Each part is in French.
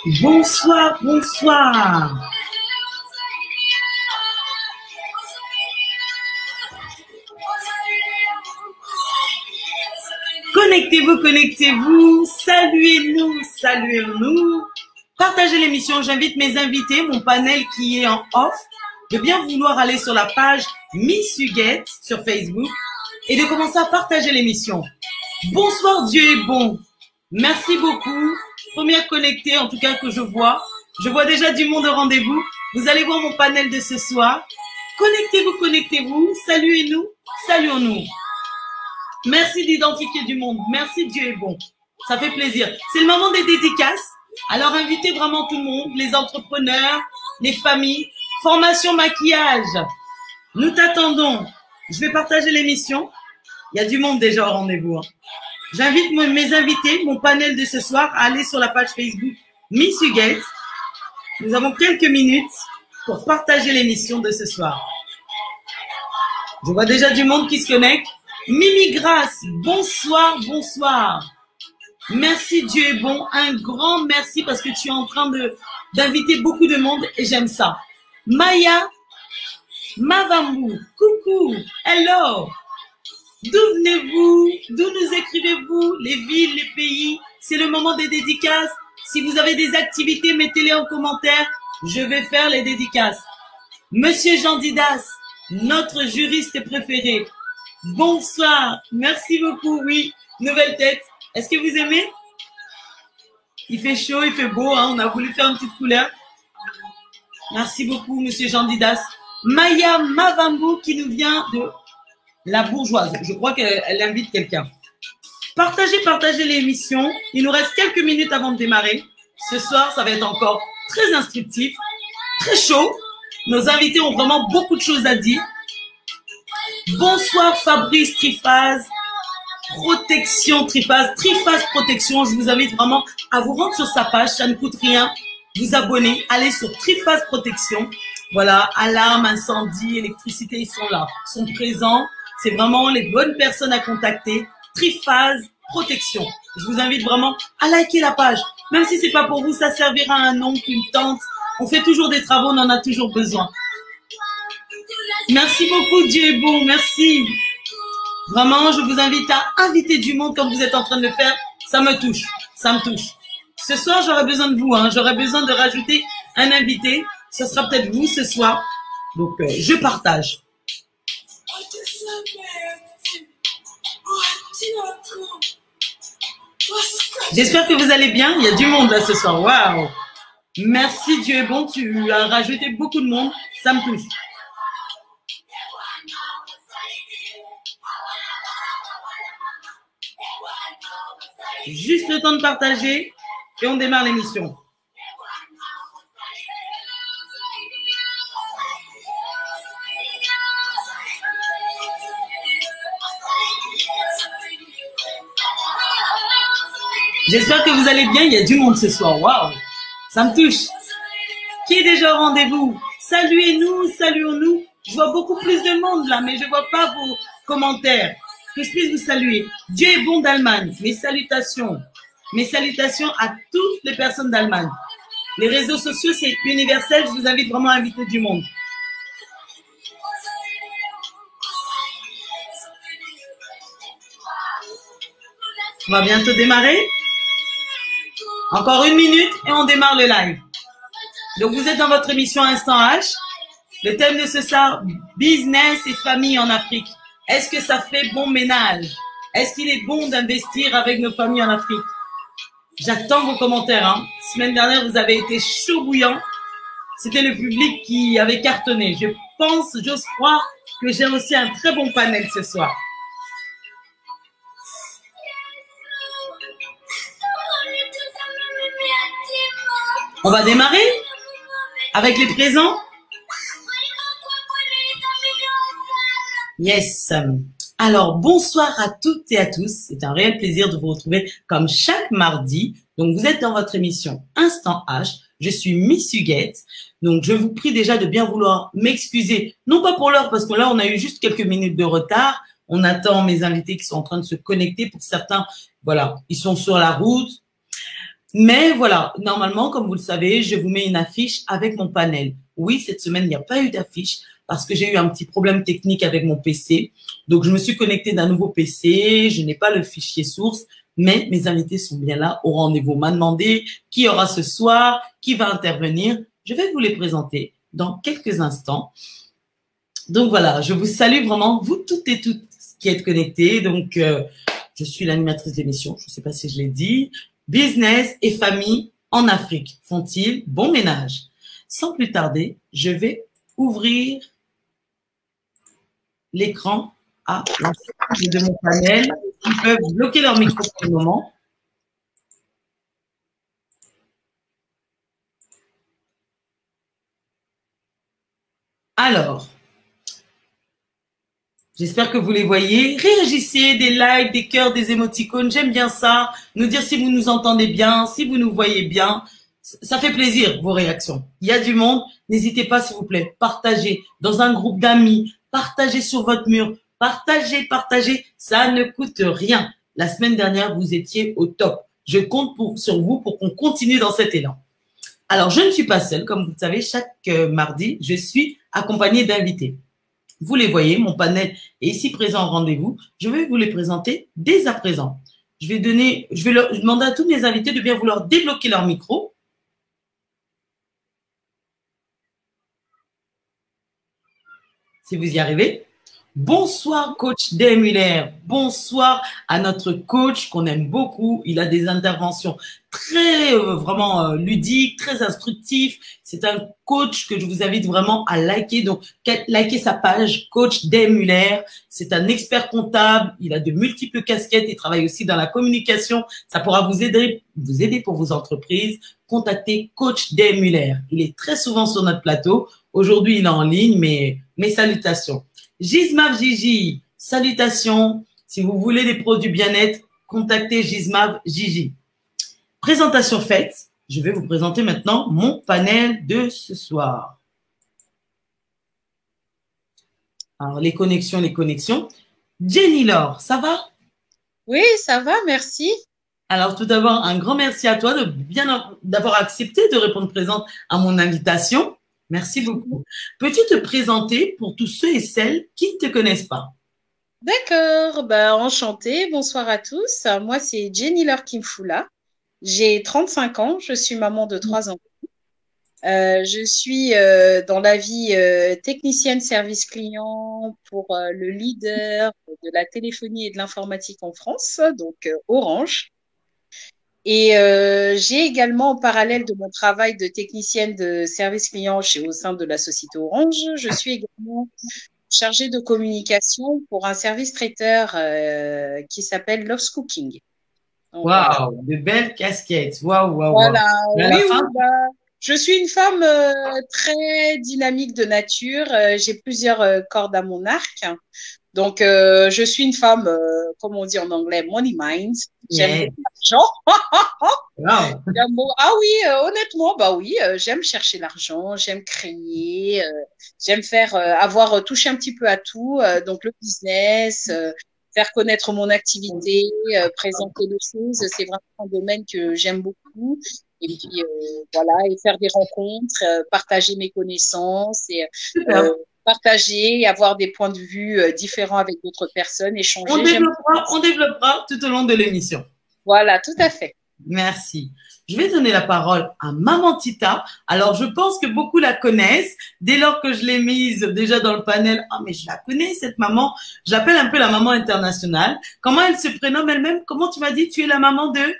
Bonsoir, bonsoir. Connectez-vous, connectez-vous. Saluez-nous, saluez-nous. Partagez l'émission. J'invite mes invités, mon panel qui est en off, de bien vouloir aller sur la page Miss Huguette sur Facebook et de commencer à partager l'émission. Bonsoir, Dieu est bon. Merci beaucoup. Première connectée, en tout cas, que je vois. Je vois déjà du monde au rendez-vous. Vous allez voir mon panel de ce soir. Connectez-vous, connectez-vous. Saluez-nous, saluons-nous. Merci d'identifier du monde. Merci, Dieu est bon. Ça fait plaisir. C'est le moment des dédicaces. Alors, invitez vraiment tout le monde, les entrepreneurs, les familles. Formation maquillage. Nous t'attendons. Je vais partager l'émission. Il y a du monde déjà au rendez-vous. J'invite mes invités, mon panel de ce soir, à aller sur la page Facebook Miss Huguette. Nous avons quelques minutes pour partager l'émission de ce soir. Je vois déjà du monde qui se connecte. Mimi Grace, bonsoir, bonsoir. Merci, Dieu est bon. Un grand merci parce que tu es en train d'inviter beaucoup de monde et j'aime ça. Maya Mavambu, coucou, hello. D'où venez-vous? D'où nous écrivez-vous? Les villes, les pays? C'est le moment des dédicaces. Si vous avez des activités, mettez-les en commentaire. Je vais faire les dédicaces. Monsieur Jean Didas, notre juriste préféré. Bonsoir. Merci beaucoup. Oui, nouvelle tête. Est-ce que vous aimez? Il fait chaud, il fait beau. Hein? On a voulu faire une petite couleur. Merci beaucoup, monsieur Jean Didas. Maya Mavambu qui nous vient de La Bourgeoise. Je crois qu'elle invite quelqu'un. Partagez l'émission. Il nous reste quelques minutes avant de démarrer. Ce soir, ça va être encore très instructif, très chaud. Nos invités ont vraiment beaucoup de choses à dire. Bonsoir Fabrice Triphase. Protection Triphase. Triphase Protection. Je vous invite vraiment à vous rendre sur sa page. Ça ne coûte rien. Vous abonner. Allez sur Triphase Protection. Voilà, alarme, incendie, électricité, ils sont là. Ils sont présents. C'est vraiment les bonnes personnes à contacter. Triphase Protection. Je vous invite vraiment à liker la page. Même si c'est pas pour vous, ça servira à un oncle, une tante. On fait toujours des travaux, on en a toujours besoin. Merci beaucoup, Dieu est bon. Merci. Vraiment, je vous invite à inviter du monde comme vous êtes en train de le faire. Ça me touche. Ça me touche. Ce soir, j'aurai besoin de vous. Hein. J'aurai besoin de rajouter un invité. Ce sera peut-être vous ce soir. Donc, je partage. J'espère que vous allez bien. Il y a du monde là ce soir. Waouh! Merci, Dieu est bon. Tu as rajouté beaucoup de monde. Ça me touche. Juste le temps de partager et on démarre l'émission. J'espère que vous allez bien. Il y a du monde ce soir. Waouh! Ça me touche. Qui est déjà au rendez-vous? Saluez-nous, saluons-nous. Je vois beaucoup plus de monde là, mais je ne vois pas vos commentaires. Que je puisse vous saluer. Dieu est bon d'Allemagne. Mes salutations. Mes salutations à toutes les personnes d'Allemagne. Les réseaux sociaux, c'est universel. Je vous invite vraiment à inviter du monde. On va bientôt démarrer. Encore une minute et on démarre le live. Donc, vous êtes dans votre émission Instant H. Le thème de ce soir, business et famille en Afrique. Est-ce que ça fait bon ménage? Est-ce qu'il est bon d'investir avec nos familles en Afrique? J'attends vos commentaires. Hein. Semaine dernière, vous avez été chaud bouillant. C'était le public qui avait cartonné. Je pense, j'ose croire que j'ai aussi un très bon panel ce soir. On va démarrer avec les présents. Yes. Alors, bonsoir à toutes et à tous. C'est un réel plaisir de vous retrouver comme chaque mardi. Donc, vous êtes dans votre émission Instant H. Je suis Miss Huguette. Donc, je vous prie déjà de bien vouloir m'excuser. Non pas pour l'heure, parce que là, on a eu juste quelques minutes de retard. On attend mes invités qui sont en train de se connecter. Pour certains, voilà, ils sont sur la route. Mais voilà, normalement, comme vous le savez, je vous mets une affiche avec mon panel. Oui, cette semaine, il n'y a pas eu d'affiche parce que j'ai eu un petit problème technique avec mon PC. Donc, je me suis connectée d'un nouveau PC. Je n'ai pas le fichier source, mais mes invités sont bien là au rendez-vous. On m'a demandé qui y aura ce soir, qui va intervenir. Je vais vous les présenter dans quelques instants. Donc, voilà, je vous salue vraiment, vous toutes et toutes qui êtes connectés. Donc, je suis l'animatrice d'émission. Je ne sais pas si je l'ai dit. Business et famille en Afrique font-ils bon ménage? Sans plus tarder, je vais ouvrir l'écran à l'ensemble de mon panel. Ils peuvent bloquer leur micro pour le moment. Alors, j'espère que vous les voyez. Réagissez, des likes, des cœurs, des émoticônes. J'aime bien ça. Nous dire si vous nous entendez bien, si vous nous voyez bien. Ça fait plaisir, vos réactions. Il y a du monde. N'hésitez pas, s'il vous plaît. Partagez dans un groupe d'amis. Partagez sur votre mur. Partagez. Ça ne coûte rien. La semaine dernière, vous étiez au top. Je compte sur vous pour qu'on continue dans cet élan. Alors, je ne suis pas seule. Comme vous le savez, chaque mardi, je suis accompagnée d'invités. Vous les voyez, mon panel est ici présent au rendez-vous. Je vais vous les présenter dès à présent. Je vais demander à tous mes invités de bien vouloir débloquer leur micro. Si vous y arrivez. Bonsoir, coach Day Muller. Bonsoir à notre coach qu'on aime beaucoup. Il a des interventions très, vraiment ludiques, très instructives. C'est un coach que je vous invite vraiment à liker. Donc, likez sa page, coach Day Muller. C'est un expert comptable. Il a de multiples casquettes. Il travaille aussi dans la communication. Ça pourra vous aider pour vos entreprises. Contactez coach Day Muller. Il est très souvent sur notre plateau. Aujourd'hui, il est en ligne, mais mes salutations. Gismav Gigi, salutations. Si vous voulez des produits bien-être, contactez Gismav Gigi. Présentation faite, je vais vous présenter maintenant mon panel de ce soir. Alors, les connexions. Jenny Laure, ça va? Oui, ça va, merci. Alors, tout d'abord, un grand merci à toi d'avoir accepté de répondre présente à mon invitation. Merci beaucoup. Peux-tu te présenter pour tous ceux et celles qui ne te connaissent pas? D'accord, enchantée, bonsoir à tous. Moi, c'est Jenny Laure Kimfula. J'ai 35 ans, je suis maman de 3 enfants. Je suis dans la vie technicienne service client pour le leader de la téléphonie et de l'informatique en France, donc Orange. Et j'ai également, en parallèle de mon travail de technicienne de service client au sein de la société Orange, je suis également chargée de communication pour un service traiteur qui s'appelle Love's Cooking. Waouh, de belles casquettes. Waouh. Voilà, oui, je suis une femme très dynamique de nature. J'ai plusieurs cordes à mon arc. Donc, je suis une femme, comme on dit en anglais, money mind. J'aime l'argent. Wow. Ah oui, honnêtement, oui, j'aime chercher l'argent, j'aime créer, j'aime avoir touché un petit peu à tout. Donc, le business, faire connaître mon activité, présenter les choses, c'est vraiment un domaine que j'aime beaucoup. Et puis, voilà, et faire des rencontres, partager mes connaissances et partager, avoir des points de vue différents avec d'autres personnes, échanger. On développera tout au long de l'émission. Voilà, tout à fait. Merci. Je vais donner la parole à Maman Tita. Alors, je pense que beaucoup la connaissent. Dès lors que je l'ai mise déjà dans le panel, ah, mais je la connais, cette maman. Je l'appelle un peu la maman internationale. Comment elle se prénomme elle-même? Comment tu m'as dit? Tu es la maman de?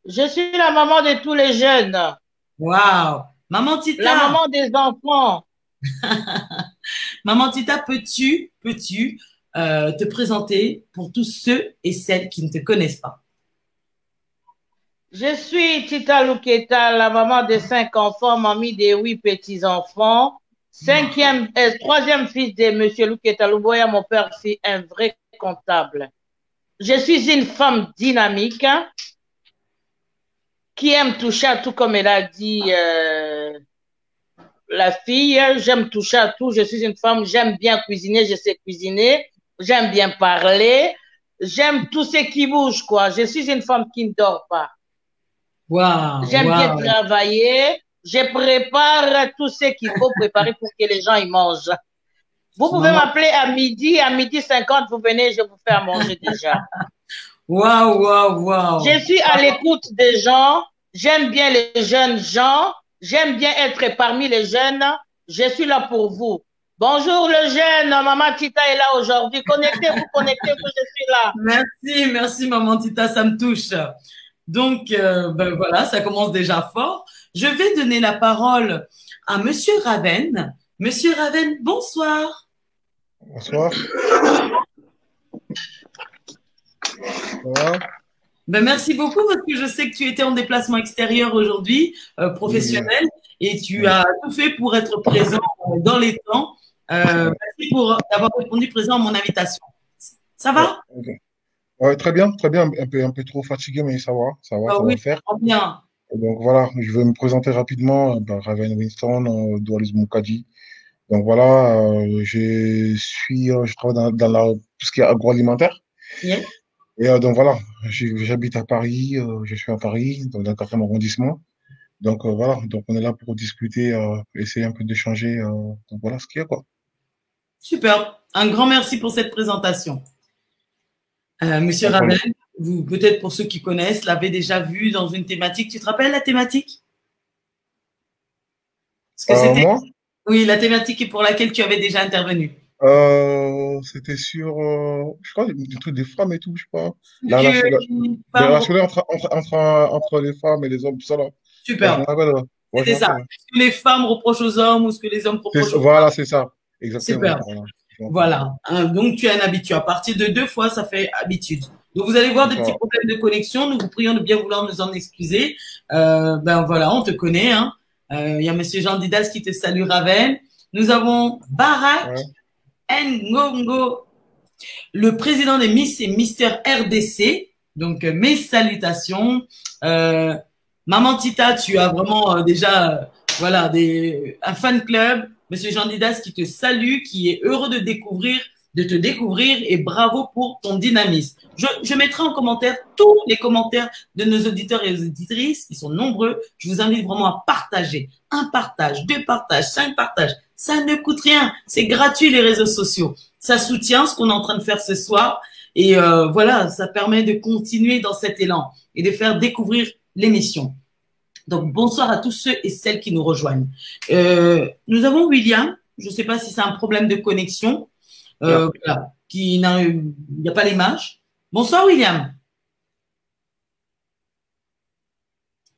Je suis la maman de tous les jeunes. Waouh. Maman Tita. La maman des enfants. Maman Tita, peux-tu te présenter pour tous ceux et celles qui ne te connaissent pas? Je suis Tita Luketa, la maman de 5 enfants, mamie de 8 petits-enfants. 3e fils de Monsieur Luketa Luboya, mon père, c'est un vrai comptable. Je suis une femme dynamique qui aime toucher à tout, comme elle a dit la fille. J'aime toucher à tout. Je suis une femme, j'aime bien cuisiner, je sais cuisiner. J'aime bien parler. J'aime tout ce qui bouge, quoi. Je suis une femme qui ne dort pas. Waouh, J'aime bien waouh. travailler. Je prépare tout ce qu'il faut préparer pour que les gens y mangent. Vous pouvez Maman, m'appeler à midi 50, vous venez, je vous fais à manger déjà. waouh, waouh, waouh. Je suis à l'écoute des gens. J'aime bien les jeunes gens. J'aime bien être parmi les jeunes. Je suis là pour vous. Bonjour le jeune. Maman Tita est là aujourd'hui. Connectez-vous, connectez-vous, je suis là. Merci, merci, maman Tita, ça me touche. Donc, ben voilà, ça commence déjà fort. Je vais donner la parole à Monsieur Raven. Monsieur Raven, bonsoir. Bonsoir. Ça va? Ben, merci beaucoup parce que je sais que tu étais en déplacement extérieur aujourd'hui, professionnel, et tu as tout fait pour être présent dans les temps. Merci pour avoir répondu présent à mon invitation. Ça va? Ok. Ouais, très bien, très bien. Un peu trop fatigué, mais ça va, Ah ça oui, va faire. très bien. Et donc voilà, je vais me présenter rapidement. Raven Winston, Doualis Moukadi. Donc voilà, je travaille tout ce qui est agroalimentaire. Yes. Et donc voilà, j'habite à Paris, je suis à Paris, dans le 4e arrondissement. Donc voilà, donc on est là pour discuter, essayer un peu d'échanger. Donc voilà ce qu'il y a, quoi. Super. Un grand merci pour cette présentation. Monsieur Pas de Raven, problème. vous, peut-être pour ceux qui connaissent, l'avez déjà vu dans une thématique. Tu te rappelles la thématique? Parce que c'était, Moi, oui, la thématique pour laquelle tu avais déjà intervenu. c'était sur, je crois, des trucs des femmes et tout, je crois. Que une Les femme- relations entre les femmes et les hommes, tout ça là. Ouais, je Super. me rappelle, ouais. Ouais, je C'était me ça. rappelle, ouais. Ce que les femmes reprochent aux hommes ou ce que les hommes reprochent aux femmes. Voilà, c'est ça. Exactement. Super. Voilà. Je me rappelle. Voilà. Hein, donc, tu es un habitué. À partir de 2 fois, ça fait habitude. Donc, vous allez voir des C'est petits ça. problèmes de connexion. Nous vous prions de bien vouloir nous en excuser. Ben voilà, on te connaît. Hein. Il y a Monsieur Jean Didas qui te salue, Raven. Nous avons Barak Ouais. Ngongo, le président des Miss et Mister RDC. Donc, mes salutations. Maman Tita, tu as vraiment déjà voilà, un fan club. Monsieur Jean Didas qui te salue, qui est heureux de te découvrir et bravo pour ton dynamisme. Je mettrai en commentaire tous les commentaires de nos auditeurs et auditrices, qui sont nombreux. Je vous invite vraiment à partager. 1 partage, 2 partages, 5 partages. Ça ne coûte rien. C'est gratuit les réseaux sociaux. Ça soutient ce qu'on est en train de faire ce soir. Et voilà, ça permet de continuer dans cet élan et de faire découvrir l'émission. Donc, bonsoir à tous ceux et celles qui nous rejoignent. Nous avons William. Je ne sais pas si c'est un problème de connexion. Voilà, il n'y a pas l'image. Bonsoir, William.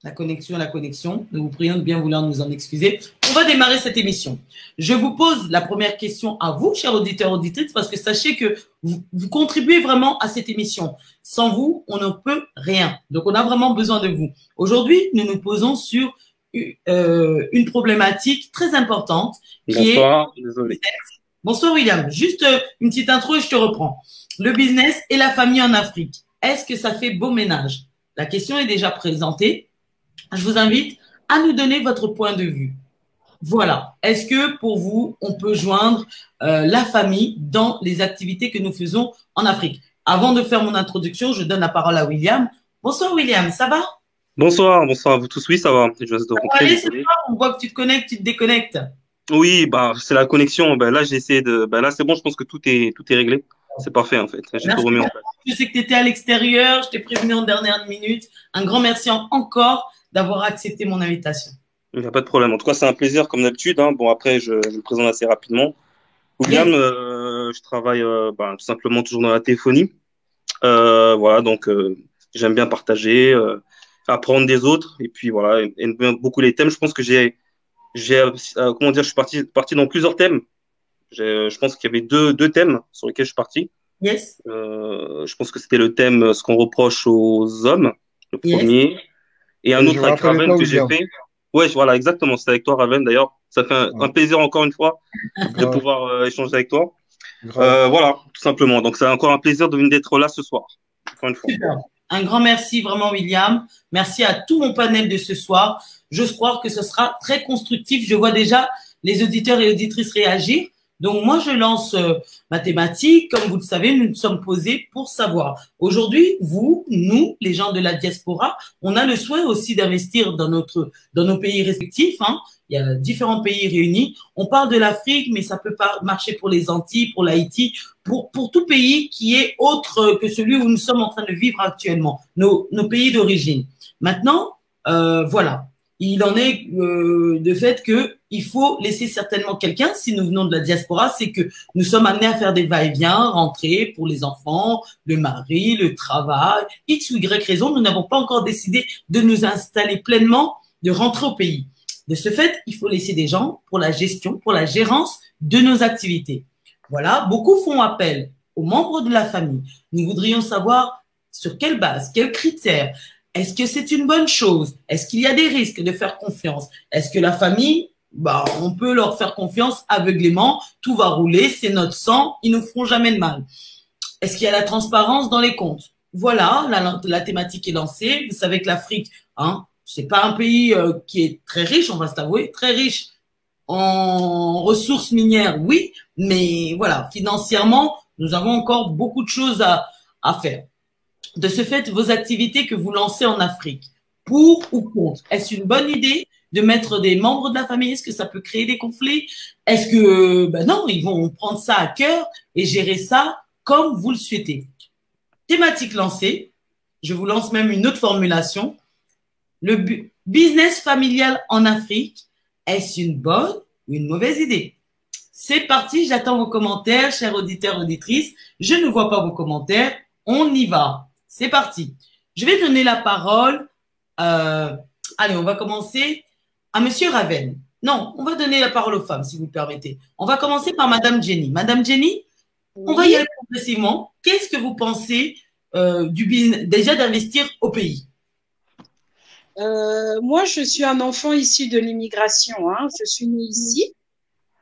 La connexion. Nous vous prions de bien vouloir nous en excuser. On va démarrer cette émission. Je vous pose la première question à vous, chers auditeurs, auditrices, parce que sachez que vous contribuez vraiment à cette émission. Sans vous, on ne peut rien. Donc, on a vraiment besoin de vous. Aujourd'hui, nous nous posons sur une problématique très importante qui Bonsoir, désolé. Bonsoir, William. Juste une petite intro et je te reprends. Le business et la famille en Afrique. Est-ce que ça fait beau ménage? La question est déjà présentée. Je vous invite à nous donner votre point de vue. Voilà. Est-ce que pour vous, on peut joindre la famille dans les activités que nous faisons en Afrique? Avant de faire mon introduction, je donne la parole à William. Bonsoir William, ça va? Bonsoir à vous tous. Oui, ça va. Je reste de rentrer, Allez, c'est désolé. toi, on voit que tu te connectes, tu te déconnectes. Oui, c'est la connexion. Là, j'ai essayé là, c'est bon, je pense que tout est réglé. C'est parfait, en fait. J'ai tout remis en place. Je sais que tu étais à l'extérieur, je t'ai prévenu en dernière minute. Un grand merci encore d'avoir accepté mon invitation. Il n'y a pas de problème. En tout cas, c'est un plaisir, comme d'habitude. Hein. Bon, après, je me présente assez rapidement. William, je travaille tout simplement toujours dans la téléphonie. Voilà, donc j'aime bien partager, apprendre des autres. Et puis voilà, et beaucoup les thèmes. Je pense que comment dire, je suis parti dans plusieurs thèmes. Je pense qu'il y avait deux thèmes sur lesquels je suis parti. Yes. Je pense que c'était le thème ce qu'on reproche aux hommes, le premier, et un autre avec Raven que j'ai fait. Ouais, voilà, exactement. C'est avec toi, Raven. D'ailleurs, ça fait un plaisir encore une fois de pouvoir échanger avec toi. Voilà, tout simplement. Donc, c'est encore un plaisir d'être là ce soir. Encore une fois. Super. Un grand merci vraiment, William. Merci à tout mon panel de ce soir. J'ose croire que ce sera très constructif. Je vois déjà les auditeurs et auditrices réagir. Donc, moi, je lance ma thématique. Comme vous le savez, nous nous sommes posés pour savoir. Aujourd'hui, vous, nous, les gens de la diaspora, on a le souhait aussi d'investir dans nos pays respectifs, hein. Il y a différents pays réunis. On parle de l'Afrique, mais ça peut pas marcher pour les Antilles, pour l'Haïti, pour tout pays qui est autre que celui où nous sommes en train de vivre actuellement, nos pays d'origine. Maintenant, voilà. Il en est de fait que il faut laisser certainement quelqu'un, si nous venons de la diaspora, c'est que nous sommes amenés à faire des va-et-vient, rentrer pour les enfants, le mari, le travail, X ou Y raison, nous n'avons pas encore décidé de nous installer pleinement, de rentrer au pays. De ce fait, il faut laisser des gens pour la gestion, pour la gérance de nos activités. Voilà, beaucoup font appel aux membres de la famille. Nous voudrions savoir sur quelle base, quels critères. Est-ce que c'est une bonne chose? Est-ce qu'il y a des risques de faire confiance? Est-ce que la famille, on peut leur faire confiance aveuglément, tout va rouler, c'est notre sang, ils ne feront jamais de mal. Est-ce qu'il y a la transparence dans les comptes? Voilà, la thématique est lancée. Vous savez que l'Afrique, hein, c'est pas un pays qui est très riche, on va se l'avouer, très riche en ressources minières, oui, mais voilà, financièrement, nous avons encore beaucoup de choses à faire. De ce fait, vos activités que vous lancez en Afrique, pour ou contre, est-ce une bonne idée de mettre des membres de la famille? Est-ce que ça peut créer des conflits? Est-ce que, non, ils vont prendre ça à cœur et gérer ça comme vous le souhaitez? Thématique lancée, je vous lance même une autre formulation. Le business familial en Afrique, est-ce une bonne ou une mauvaise idée? C'est parti, j'attends vos commentaires, chers auditeurs, auditrices. Je ne vois pas vos commentaires, on y va. C'est parti. Je vais donner la parole, allez, on va commencer à Monsieur Raven. Non, on va donner la parole aux femmes, si vous le permettez. On va commencer par Madame Jenny. Madame Jenny, on va y aller progressivement. Qu'est-ce que vous pensez du business, déjà d'investir au pays? Moi, je suis un enfant issu de l'immigration, hein. Je suis née ici.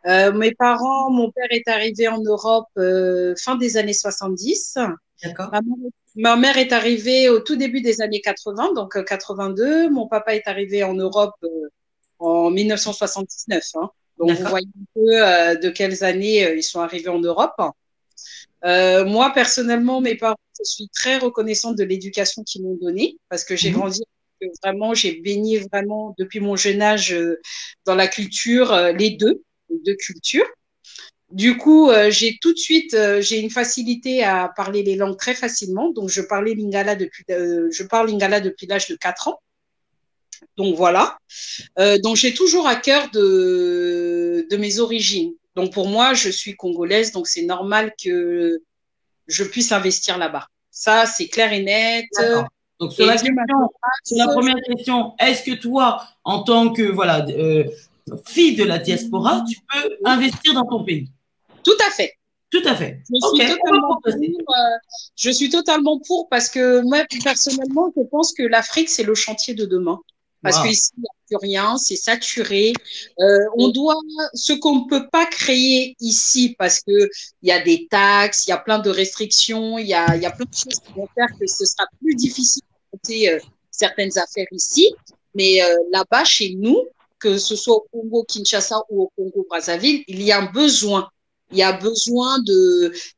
Mes parents, mon père est arrivé en Europe fin des années 70. D'accord. Ma mère est arrivée au tout début des années 80, donc 82. Mon papa est arrivé en Europe en 1979. Hein. Donc, vous voyez un peu de quelles années ils sont arrivés en Europe. Moi, personnellement, mes parents, je suis très reconnaissante de l'éducation qu'ils m'ont donnée parce que j'ai grandi vraiment, j'ai baigné vraiment depuis mon jeune âge dans la culture, les deux cultures. Du coup, j'ai tout de suite, j'ai une facilité à parler les langues très facilement. Donc, je parle lingala depuis l'âge de 4 ans. Donc, voilà. Donc, j'ai toujours à cœur de mes origines. Donc, pour moi, je suis congolaise, donc c'est normal que je puisse investir là-bas. Ça, c'est clair et net. Donc, sur la première question, est-ce que toi, en tant que fille de la diaspora, tu peux investir dans ton pays? Tout à fait. Tout à fait. Je suis totalement pour parce que moi, personnellement, je pense que l'Afrique, c'est le chantier de demain. Parce qu'ici, il n'y a plus rien, c'est saturé. On doit, ce qu'on ne peut pas créer ici, parce que il y a des taxes, il y a plein de restrictions, il y a plein de choses qui vont faire que ce sera plus difficile de monter certaines affaires ici. Mais là-bas, chez nous, que ce soit au Congo, Kinshasa ou au Congo, Brazzaville, il y a un besoin. Il y a besoin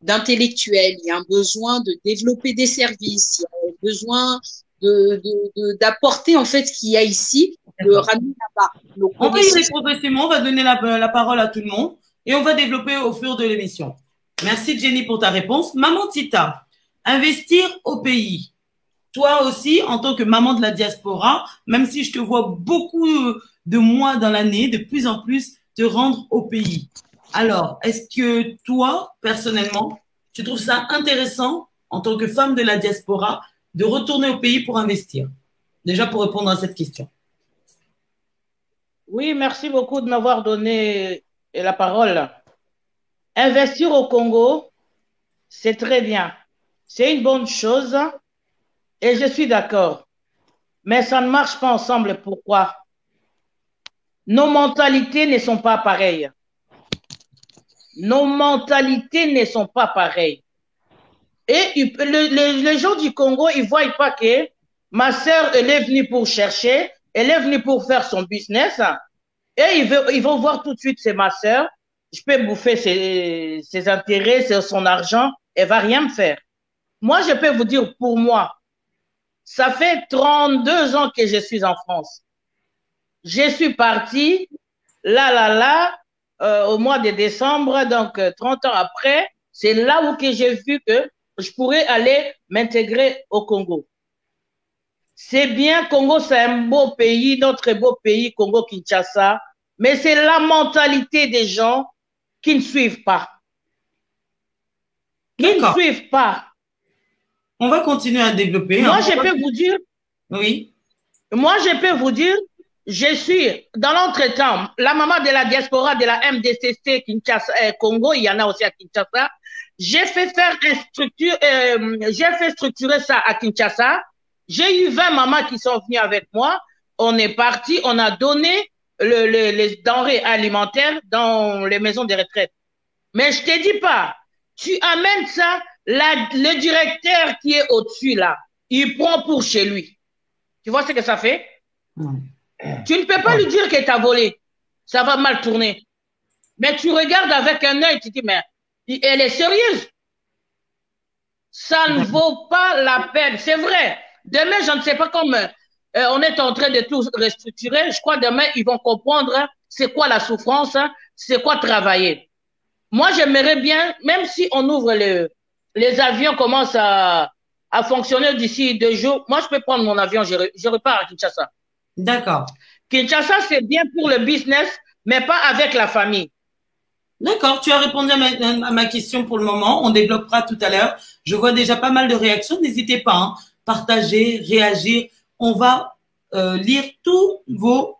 d'intellectuels, il y a un besoin de développer des services, il y a besoin d'apporter en fait ce qu'il y a ici, de ramener là-bas. On va y aller progressivement, on va donner la parole à tout le monde et on va développer au fur de l'émission. Merci Jenny pour ta réponse. Maman Tita, investir au pays. Toi aussi, en tant que maman de la diaspora, même si je te vois beaucoup de mois dans l'année, de plus en plus te rendre au pays. Alors, est-ce que toi, personnellement, tu trouves ça intéressant en tant que femme de la diaspora de retourner au pays pour investir? Déjà pour répondre à cette question. Oui, merci beaucoup de m'avoir donné la parole. Investir au Congo, c'est très bien. C'est une bonne chose et je suis d'accord. Mais ça ne marche pas ensemble. Pourquoi? Nos mentalités ne sont pas pareilles. Nos mentalités ne sont pas pareilles. Et les gens du Congo, ils ne voient pas que ma sœur, elle est venue pour chercher, elle est venue pour faire son business. Et ils vont voir tout de suite, c'est ma sœur. je peux bouffer ses intérêts, son argent, elle va rien me faire. Moi, je peux vous dire, pour moi, ça fait 32 ans que je suis en France. Je suis partie, au mois de décembre, donc 30 ans après, c'est là où que j'ai vu que je pourrais aller m'intégrer au Congo. C'est bien, Congo, c'est un beau pays, notre beau pays, Congo-Kinshasa, mais c'est la mentalité des gens qui ne suivent pas. Qui ne suivent pas. On va continuer à développer. Moi, je peux vous dire. Oui. Moi, je peux vous dire, je suis, dans l'entretemps, la maman de la diaspora de la MDCC Kinshasa, Congo, il y en a aussi à Kinshasa. J'ai fait structurer ça à Kinshasa. J'ai eu 20 mamans qui sont venues avec moi. On est parti, on a donné les denrées alimentaires dans les maisons de retraite. Mais je te dis pas, tu amènes ça, le directeur qui est au-dessus là, il prend pour chez lui. Tu vois ce que ça fait? Tu ne peux pas lui dire que tu as volé. Ça va mal tourner. Mais tu regardes avec un œil, tu te dis, mais elle est sérieuse. Ça ne vaut pas la peine. C'est vrai. Demain, je ne sais pas comment on est en train de tout restructurer. Je crois demain, ils vont comprendre c'est quoi la souffrance, c'est quoi travailler. Moi, j'aimerais bien, même si on ouvre les avions commencent à fonctionner d'ici 2 jours, moi, je peux prendre mon avion, je repars à Kinshasa. D'accord. Kinshasa, c'est bien pour le business, mais pas avec la famille. D'accord, tu as répondu à ma question pour le moment. On développera tout à l'heure. Je vois déjà pas mal de réactions. N'hésitez pas, hein. Partager, réagir. On va lire tous vos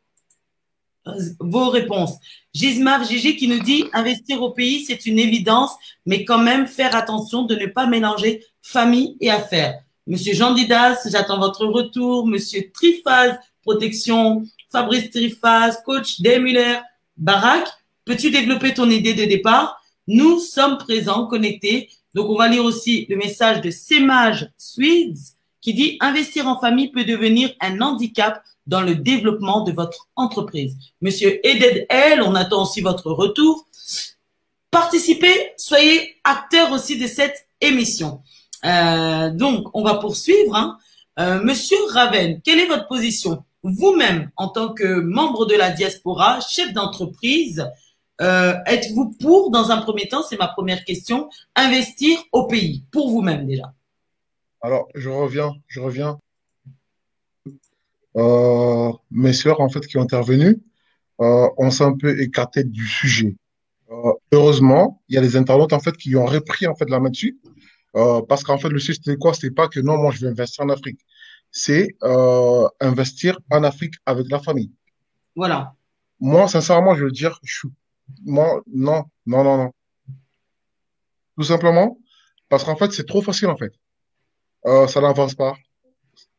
réponses. Gismar Gigi qui nous dit investir au pays, c'est une évidence, mais quand même faire attention de ne pas mélanger famille et affaires. Monsieur Jean Didas, j'attends votre retour. Monsieur Trifaz, protection. Fabrice Trifaz, coach Desmuller, Barak. Peux-tu développer ton idée de départ? Nous sommes présents, connectés. Donc, on va lire aussi le message de Semaj Swedes qui dit « Investir en famille peut devenir un handicap dans le développement de votre entreprise. » Monsieur Eded L, on attend aussi votre retour. Participez, soyez acteurs aussi de cette émission. Donc, on va poursuivre. Hein. Monsieur Raven, quelle est votre position? Vous-même, en tant que membre de la diaspora, chef d'entreprise, êtes-vous pour, dans un premier temps, c'est ma première question, investir au pays, pour vous-même déjà? Alors, je reviens. Mes sœurs, en fait, qui ont intervenu, on s'est un peu écarté du sujet. Heureusement, il y a des internautes, en fait, qui ont repris, en fait, la main dessus. Parce qu'en fait, le sujet, c'était quoi? C'était pas que non, moi, je vais investir en Afrique. C'est investir en Afrique avec la famille. Voilà. Moi, sincèrement, je veux dire, moi, non. Tout simplement, parce qu'en fait, c'est trop facile, en fait. Ça n'avance pas.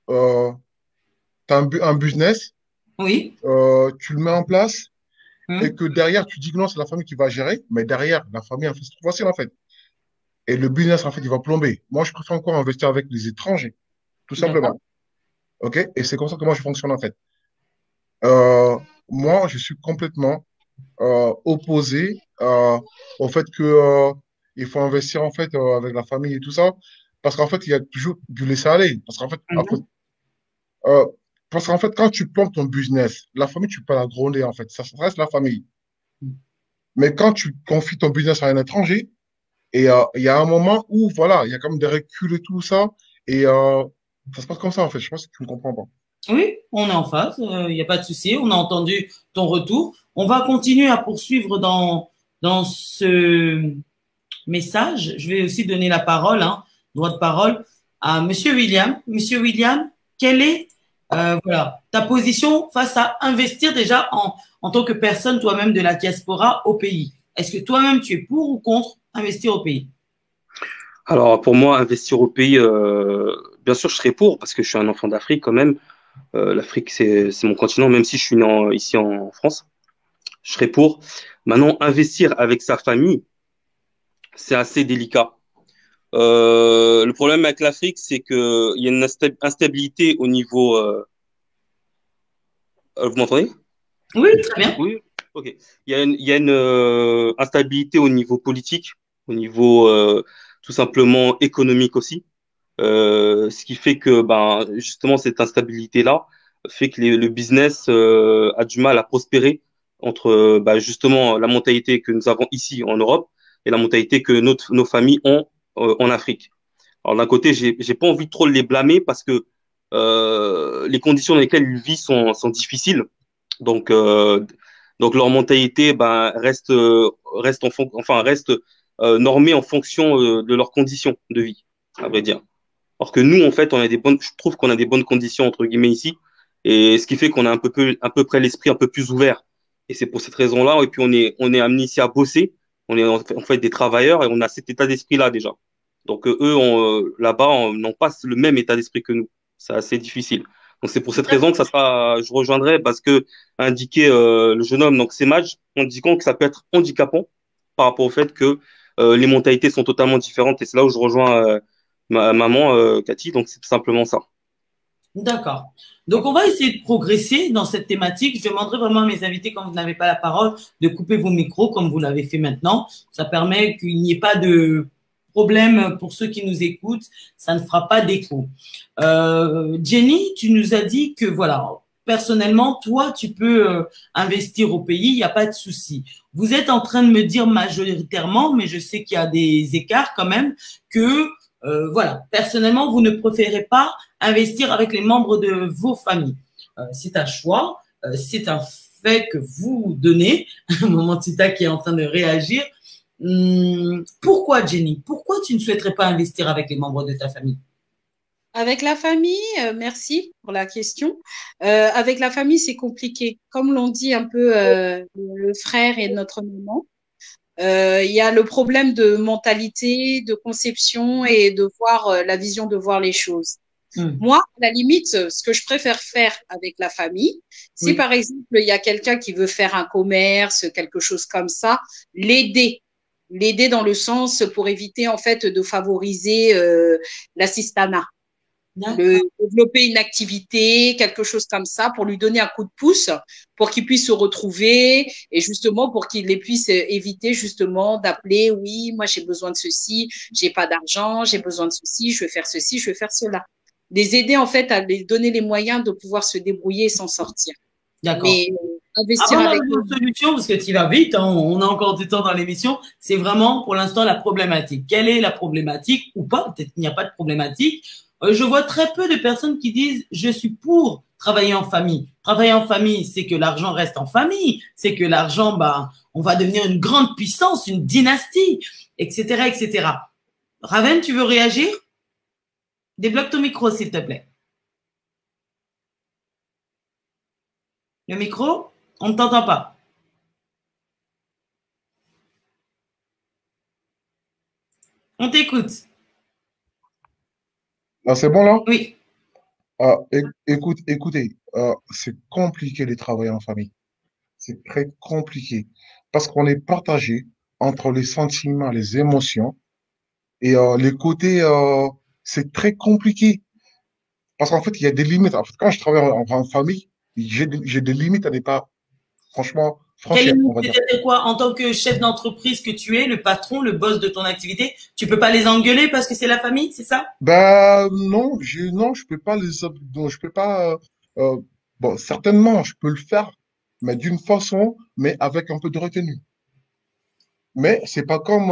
Tu as un business, Oui. tu le mets en place, et que derrière, tu dis que non, c'est la famille qui va gérer, mais derrière, la famille, en fait, c'est trop facile, en fait. Et le business, en fait, il va plomber. Moi, je préfère encore investir avec les étrangers, tout simplement. OK? Et c'est comme ça que moi, je fonctionne, en fait. Moi, je suis complètement opposé au fait que il faut investir, en fait, avec la famille et tout ça, parce qu'en fait, il y a toujours du laisser aller. Parce qu'en fait, quand tu plantes ton business, la famille, tu peux la gronder, en fait. Ça reste la famille. Mais quand tu confies ton business à un étranger, et il y a un moment où, voilà, il y a quand même des reculs et tout ça, et ça se passe comme ça, en fait. Je pense que tu ne comprends pas. Oui, on est en phase, il n'y a pas de souci. On a entendu ton retour. On va continuer à poursuivre dans ce message. Je vais aussi donner la parole, droit de parole, à Monsieur William. Monsieur William, quelle est ta position face à investir déjà en tant que personne toi-même de la diaspora au pays? Est-ce que toi-même tu es pour ou contre investir au pays? Alors pour moi, investir au pays, bien sûr, je serais pour parce que je suis un enfant d'Afrique quand même. L'Afrique, c'est mon continent, même si je suis né ici en France. Je serais pour. Maintenant, investir avec sa famille, c'est assez délicat. Le problème avec l'Afrique, c'est qu'il y a une instabilité au niveau. Vous m'entendez? Oui, très bien. Oui. Ok. Il y a une instabilité au niveau politique, au niveau tout simplement économique aussi. Ce qui fait que ben, justement cette instabilité-là fait que le business a du mal à prospérer entre bah, justement la mentalité que nous avons ici en Europe et la mentalité que nos familles ont en Afrique. Alors d'un côté, j'ai pas envie de trop les blâmer parce que les conditions dans lesquelles ils vivent sont difficiles. Donc, donc leur mentalité ben, reste normée en fonction de leurs conditions de vie, à vrai dire. Alors que nous, en fait, je trouve qu'on a des bonnes conditions, entre guillemets, ici. Et ce qui fait qu'on a à peu près l'esprit un peu plus ouvert. Et c'est pour cette raison-là. Et puis, on est amené ici à bosser. On est en fait des travailleurs et on a cet état d'esprit-là déjà. Donc, là-bas, n'ont pas le même état d'esprit que nous. C'est assez difficile. Donc, c'est pour cette raison que je rejoindrai parce que indiqué le jeune homme, donc c'est match, indiquant que ça peut être handicapant par rapport au fait que les mentalités sont totalement différentes. Et c'est là où je rejoins ma maman, Cathy, donc c'est tout simplement ça. D'accord. Donc, on va essayer de progresser dans cette thématique. Je demanderai vraiment à mes invités, quand vous n'avez pas la parole, de couper vos micros comme vous l'avez fait maintenant. Ça permet qu'il n'y ait pas de problème pour ceux qui nous écoutent. Ça ne fera pas d'écho. Jenny, tu nous as dit que, voilà, personnellement, toi, tu peux investir au pays, il n'y a pas de souci. Vous êtes en train de me dire majoritairement, mais je sais qu'il y a des écarts quand même, que voilà, personnellement, vous ne préférez pas investir avec les membres de vos familles. C'est un choix, c'est un fait que vous donnez. Maman Tita qui est en train de réagir. Pourquoi, Jenny? Pourquoi tu ne souhaiterais pas investir avec les membres de ta famille? Avec la famille, merci pour la question. Avec la famille, c'est compliqué. Comme l'ont dit un peu le frère et notre maman, il y a le problème de mentalité, de conception et de voir la vision de voir les choses. Moi, à la limite, ce que je préfère faire avec la famille, si par exemple, il y a quelqu'un qui veut faire un commerce, quelque chose comme ça, l'aider. L'aider dans le sens pour éviter en fait de favoriser l'assistanat. Développer une activité, quelque chose comme ça, pour lui donner un coup de pouce, pour qu'il puisse se retrouver et justement pour qu'il puisse éviter justement d'appeler, oui, moi j'ai besoin de ceci, j'ai pas d'argent, j'ai besoin de ceci, je vais faire ceci, je vais faire cela. Les aider en fait à les donner les moyens de pouvoir se débrouiller et s'en sortir. D'accord. Mais investir avant avec une solution, parce que tu vas vite, hein, on a encore du temps dans l'émission, c'est vraiment pour l'instant la problématique. Quelle est la problématique ou pas? Peut-être qu'il n'y a pas de problématique. Je vois très peu de personnes qui disent je suis pour travailler en famille. Travailler en famille, c'est que l'argent reste en famille, c'est que l'argent, bah, on va devenir une grande puissance, une dynastie, etc., etc. Raven, tu veux réagir? Débloque ton micro, s'il te plaît. Le micro, on ne t'entend pas. On t'écoute. Là, c'est bon là? Oui. Écoutez, c'est compliqué de travailler en famille. C'est très compliqué parce qu'on est partagé entre les sentiments, les émotions et les côtés, c'est très compliqué parce qu'en fait, il y a des limites. En fait, quand je travaille en famille, j'ai des limites à ne pas, franchement, Quelle franchir, on va limite, dire. c'était quoi? En tant que chef d'entreprise que tu es, le patron, le boss de ton activité, tu peux pas les engueuler parce que c'est la famille, c'est ça? Ben non, non, je peux pas non, je peux pas. Bon, certainement, je peux le faire, mais d'une façon, mais avec un peu de retenue. Mais c'est pas comme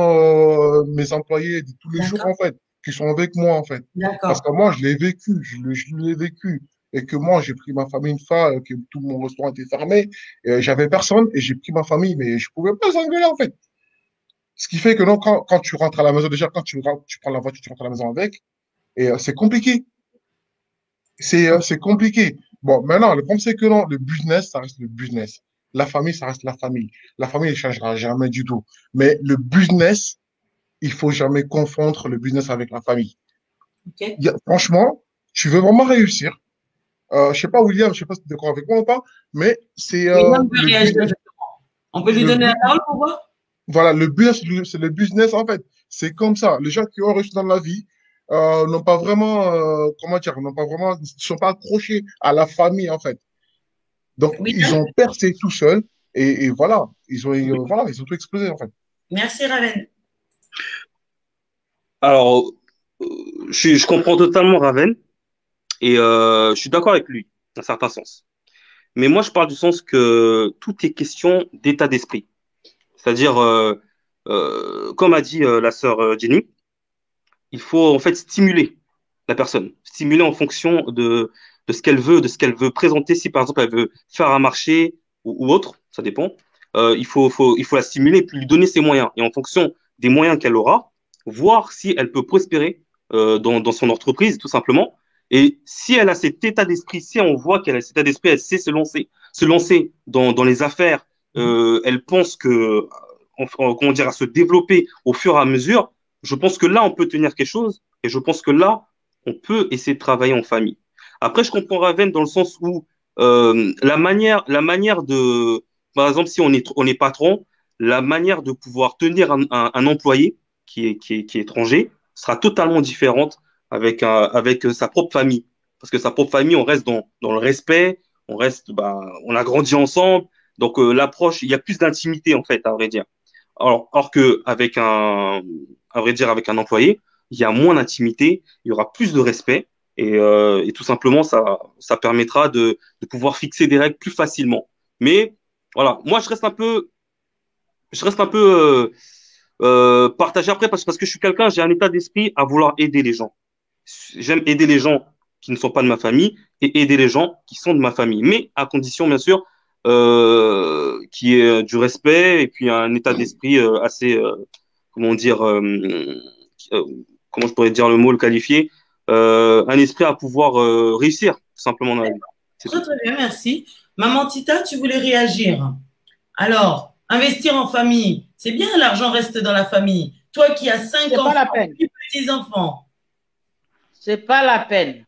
mes employés de tous les jours en fait, qui sont avec moi en fait. Parce D'accord. que moi, je l'ai vécu, je l'ai vécu, et que moi, j'ai pris ma famille une fois, que tout mon restaurant était fermé, j'avais personne, et j'ai pris ma famille, mais je pouvais pas s'engueuler en fait. Ce qui fait que non, quand tu rentres à la maison, déjà, quand tu prends la voiture, tu rentres à la maison avec, et c'est compliqué. C'est compliqué. Bon, maintenant, le problème, c'est que non, le business, ça reste le business. La famille, ça reste la famille. La famille ne changera jamais du tout. Mais le business, il faut jamais confondre le business avec la famille. Okay. Franchement, tu veux vraiment réussir. Je sais pas, William, je sais pas si tu es d'accord avec moi ou pas, mais c'est le business. On peut lui donner la parole pour voir? Voilà, le business, c'est le business en fait. C'est comme ça. Les gens qui ont réussi dans la vie n'ont pas vraiment, comment dire, n'ont pas vraiment, sont pas accrochés à la famille en fait. Donc, Oui, ils ont percé tout seuls Et voilà, voilà, ils ont tout explosé, en fait. Merci, Raven. Alors, je comprends totalement Raven et je suis d'accord avec lui, dans un certain sens. Mais moi, je parle du sens que tout est question d'état d'esprit. C'est-à-dire, comme a dit la sœur Jenny, il faut en fait stimuler la personne, stimuler en fonction de ce qu'elle veut, de ce qu'elle veut présenter. Si par exemple elle veut faire un marché ou autre, ça dépend. Il faut la stimuler et puis lui donner ses moyens. Et en fonction des moyens qu'elle aura, voir si elle peut prospérer dans son entreprise, tout simplement. Et si elle a cet état d'esprit, si on voit qu'elle a cet état d'esprit, elle sait se lancer dans les affaires, elle pense que, comment dire, à se développer au fur et à mesure, je pense que là, on peut tenir quelque chose et je pense que là, on peut essayer de travailler en famille. Après, je comprends Raven dans le sens où la manière de, par exemple, si on est patron, la manière de pouvoir tenir un employé qui est étranger sera totalement différente avec sa propre famille. Parce que sa propre famille, on reste dans le respect, on reste, bah, on a grandi ensemble, donc l'approche, il y a plus d'intimité en fait, à vrai dire. Or que avec à vrai dire, avec un employé, il y a moins d'intimité, il y aura plus de respect et tout simplement, ça permettra de pouvoir fixer des règles plus facilement. Mais voilà, moi, je reste un peu partagé après parce que je suis quelqu'un, j'ai un état d'esprit à vouloir aider les gens. J'aime aider les gens qui ne sont pas de ma famille et aider les gens qui sont de ma famille, mais à condition, bien sûr, qui est du respect et puis un état d'esprit assez, comment dire, euh, comment je pourrais dire le mot, le qualifier, un esprit à pouvoir réussir tout simplement dans la vie. C'est Très, tout. très bien, merci. Maman Tita, tu voulais réagir. Alors, investir en famille, c'est bien, l'argent reste dans la famille. Toi qui as 5 C'est pas enfants, la peine. 8 petits-enfants, C'est pas la peine.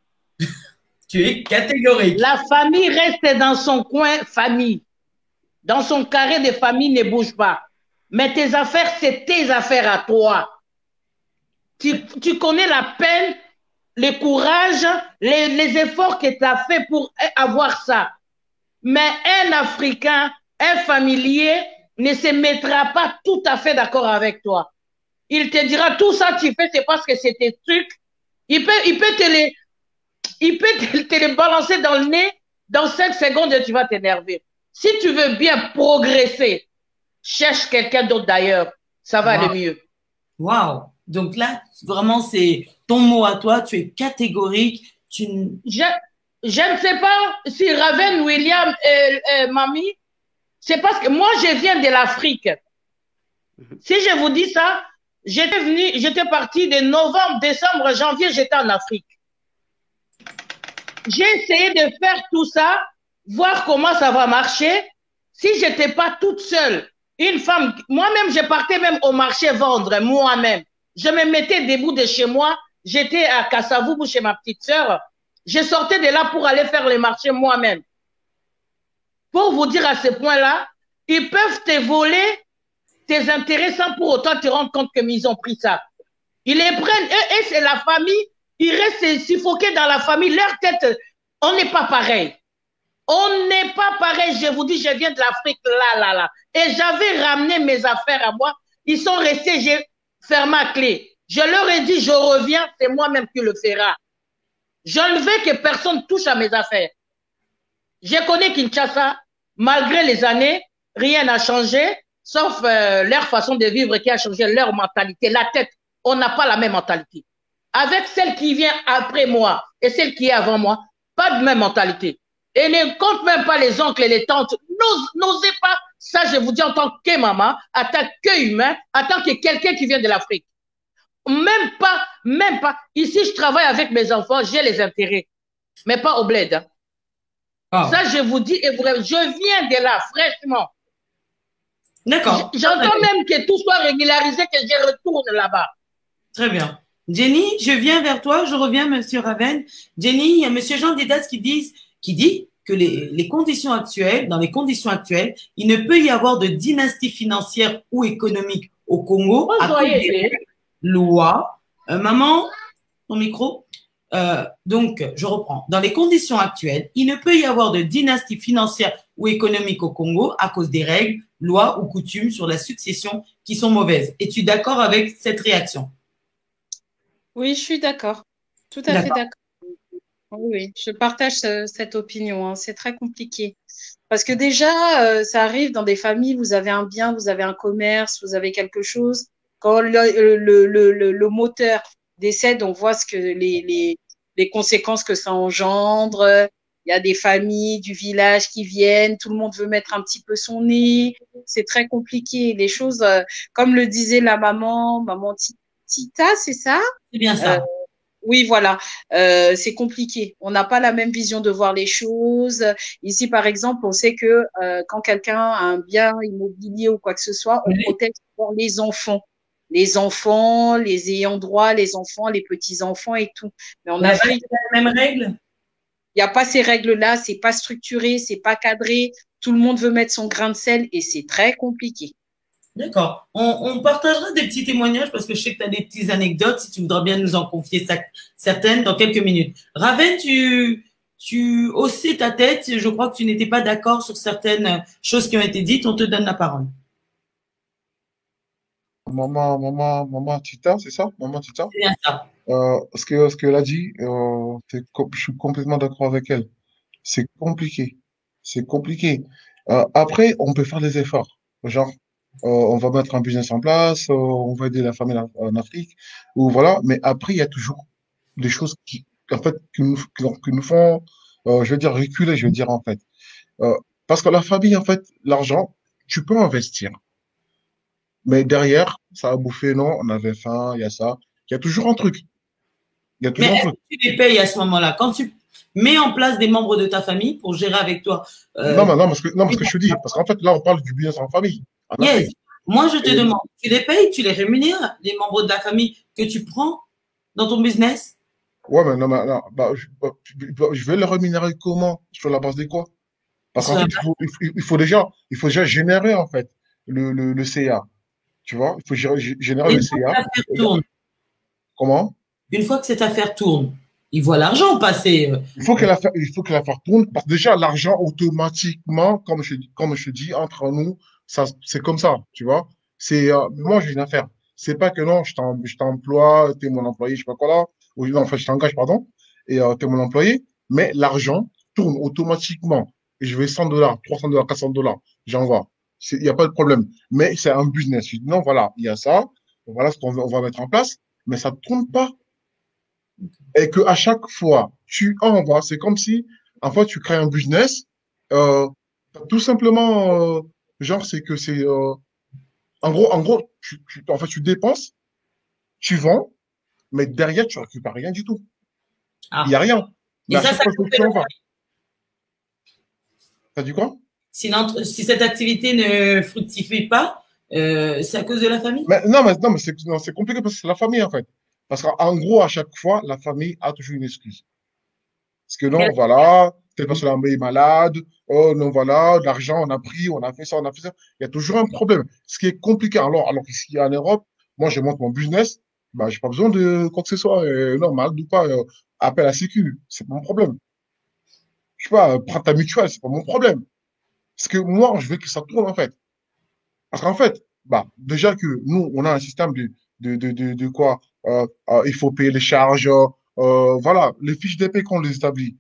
tu es catégorique. La famille reste dans son coin, famille. Dans son carré de famille, ne bouge pas. Mais tes affaires, c'est tes affaires à toi. Tu connais la peine, le courage, les efforts que tu as fait pour avoir ça. Mais un Africain, un familier, ne se mettra pas tout à fait d'accord avec toi. Il te dira tout ça tu fais, c'est parce que c'est tes trucs. Il peut te les balancer dans le nez, dans 5 secondes et tu vas t'énerver. Si tu veux bien progresser, cherche quelqu'un d'autre d'ailleurs. Ça va aller mieux. Waouh! Donc là, vraiment, c'est ton mot à toi. Tu es catégorique. Je ne sais pas si Raven, William et Mamie, c'est parce que moi, je viens de l'Afrique. Si je vous dis ça, j'étais partie de novembre, décembre, janvier, j'étais en Afrique. J'ai essayé de faire tout ça, voir comment ça va marcher. Si je n'étais pas toute seule, une femme, moi-même, je partais même au marché vendre, moi-même. Je me mettais debout de chez moi. J'étais à Kassavoubou chez ma petite sœur. Je sortais de là pour aller faire les marchés moi-même. Pour vous dire à ce point-là, ils peuvent te voler tes intérêts sans pour autant te rendre compte qu'ils ont pris ça. Ils les prennent, et c'est la famille, ils restent suffoqués dans la famille. Leur tête, on n'est pas pareil. On n'est pas pareil. Je vous dis, je viens de l'Afrique, là. Et j'avais ramené mes affaires à moi. Ils sont restés, j'ai fermé ma clé. Je leur ai dit, je reviens, c'est moi-même qui le fera. Je ne veux que personne touche à mes affaires. Je connais Kinshasa, malgré les années, rien n'a changé, sauf leur façon de vivre qui a changé, leur mentalité, la tête. On n'a pas la même mentalité. Avec celle qui vient après moi et celle qui est avant moi, pas de même mentalité. Et ne compte même pas les oncles et les tantes. N'osez pas, ça je vous dis en tant que maman, en tant qu'humain, en tant que quelqu'un qui vient de l'Afrique. Même pas. Ici, je travaille avec mes enfants, j'ai les intérêts, mais pas au bled. Hein. Oh. Ça, je vous dis, et je viens de là, fraîchement. D'accord. J'entends même que tout soit régularisé, que je retourne là-bas. Très bien. Jenny, je viens vers toi, je reviens, monsieur Raven. Jenny, il y a monsieur Jean Didas qui dit que les conditions actuelles, dans les conditions actuelles, il ne peut y avoir de dynastie financière ou économique au Congo à cause des lois. Maman, ton micro. Donc, je reprends. Dans les conditions actuelles, il ne peut y avoir de dynastie financière ou économiques au Congo à cause des règles, lois ou coutumes sur la succession qui sont mauvaises. Es-tu d'accord avec cette réaction? Oui, je suis d'accord. Tout à fait D'accord. d'accord. Oui, oui, je partage cette opinion, hein. C'est très compliqué. Parce que déjà, ça arrive dans des familles, vous avez un bien, vous avez un commerce, vous avez quelque chose. Quand le moteur décède, on voit ce que les conséquences que ça engendre. Il y a des familles du village qui viennent, tout le monde veut mettre un petit peu son nez. C'est très compliqué. Les choses, comme le disait la maman Tita, c'est ça? C'est bien Euh, ça. oui, voilà, c'est compliqué. On n'a pas la même vision de voir les choses. Ici, par exemple, on sait que quand quelqu'un a un bien immobilier ou quoi que ce soit, on Oui. protège pour les enfants. Les enfants, les ayants droit, les enfants, les petits-enfants et tout. Mais en Là-bas, Afrique, c'est la même règle? il n'y a pas ces règles-là, c'est pas structuré, c'est pas cadré. Tout le monde veut mettre son grain de sel et c'est très compliqué. D'accord. On partagera des petits témoignages parce que je sais que tu as des petites anecdotes, si tu voudras bien nous en confier certaines dans quelques minutes. Raven, tu haussais ta tête. Je crois que tu n'étais pas d'accord sur certaines choses qui ont été dites. On te donne la parole. Maman Tita, c'est ça? Maman Tita? C'est bien ça. Ce qu'elle a dit, je suis complètement d'accord avec elle. C'est compliqué. C'est compliqué. Après, on peut faire des efforts. Genre, on va mettre un business en place, on va aider la famille en Afrique, ou voilà. Mais après, il y a toujours des choses en fait, qui nous font, je veux dire, reculer, je veux dire, en fait. Euh, Parce que la famille, en fait, l'argent, tu peux investir. Mais derrière, ça a bouffé, non, on avait faim, il y a ça. Il y a toujours un truc. Il y a Mais toujours un est-ce truc. que tu les payes à ce moment-là? Quand tu mets en place des membres de ta famille pour gérer avec toi, Non, mais non, parce que je te dis, parce qu'en fait, là, on parle du business en famille, en yes. Afrique. Moi, je te Et demande, tu les payes, tu les rémunères, les membres de la famille que tu prends dans ton business? ouais, mais non, non, bah, je vais le rémunérer comment? Sur la base de quoi? Parce qu'en Sur la fait, il faut déjà générer, en fait, le CA. Tu vois? Il faut générer le Une fois que CA. l'affaire tourne, Comment? une fois que cette affaire tourne, il voit l'argent passer. Il faut que l'affaire tourne. Parce que déjà, l'argent, automatiquement, comme je dis, entre nous, ça, c'est comme ça. Tu vois? Moi, j'ai une affaire. C'est pas que non, je t'emploie, t'es mon employé, je sais pas quoi là. Ou non, enfin, je t'engage, pardon. Et t'es mon employé. Mais l'argent tourne automatiquement. Et je vais 100 dollars, 300 dollars, 400 dollars. J'envoie. Il n'y a pas de problème. Mais c'est un business. Je dis, non, voilà, il y a ça. Voilà ce on va mettre en place. Mais ça ne tourne pas. Et que à chaque fois, tu envoies, c'est comme si, en fait, tu crées un business. Tout simplement, genre, c'est que c'est, en gros, en fait, tu dépenses, tu vends, mais derrière, tu récupères rien du tout. Il n'y Ah. a rien. Mais Et à ça chaque fois que coûte tu la envoies, famille. t'as dit quoi? Si cette activité ne fructifie pas, c'est à cause de la famille? Non, mais c'est compliqué parce que c'est la famille, en fait. Parce qu'en gros, à chaque fois, la famille a toujours une excuse. Parce que non, voilà, telle personne est malade, oh non, voilà, l'argent, on a pris, on a fait ça, on a fait ça. Il y a toujours un problème. Ce qui est compliqué. Alors qu'ici, en Europe, moi, je monte mon business, bah, j'ai pas besoin de quoi que ce soit, normal ou pas, appel à sécu, c'est pas mon problème. Je sais pas, prends ta mutuelle, c'est pas mon problème. Parce que moi, je veux que ça tourne, en fait. Parce qu'en fait, bah, déjà que nous, on a un système de quoi, il faut payer les charges, voilà, les fiches d'épée qu'on les établit.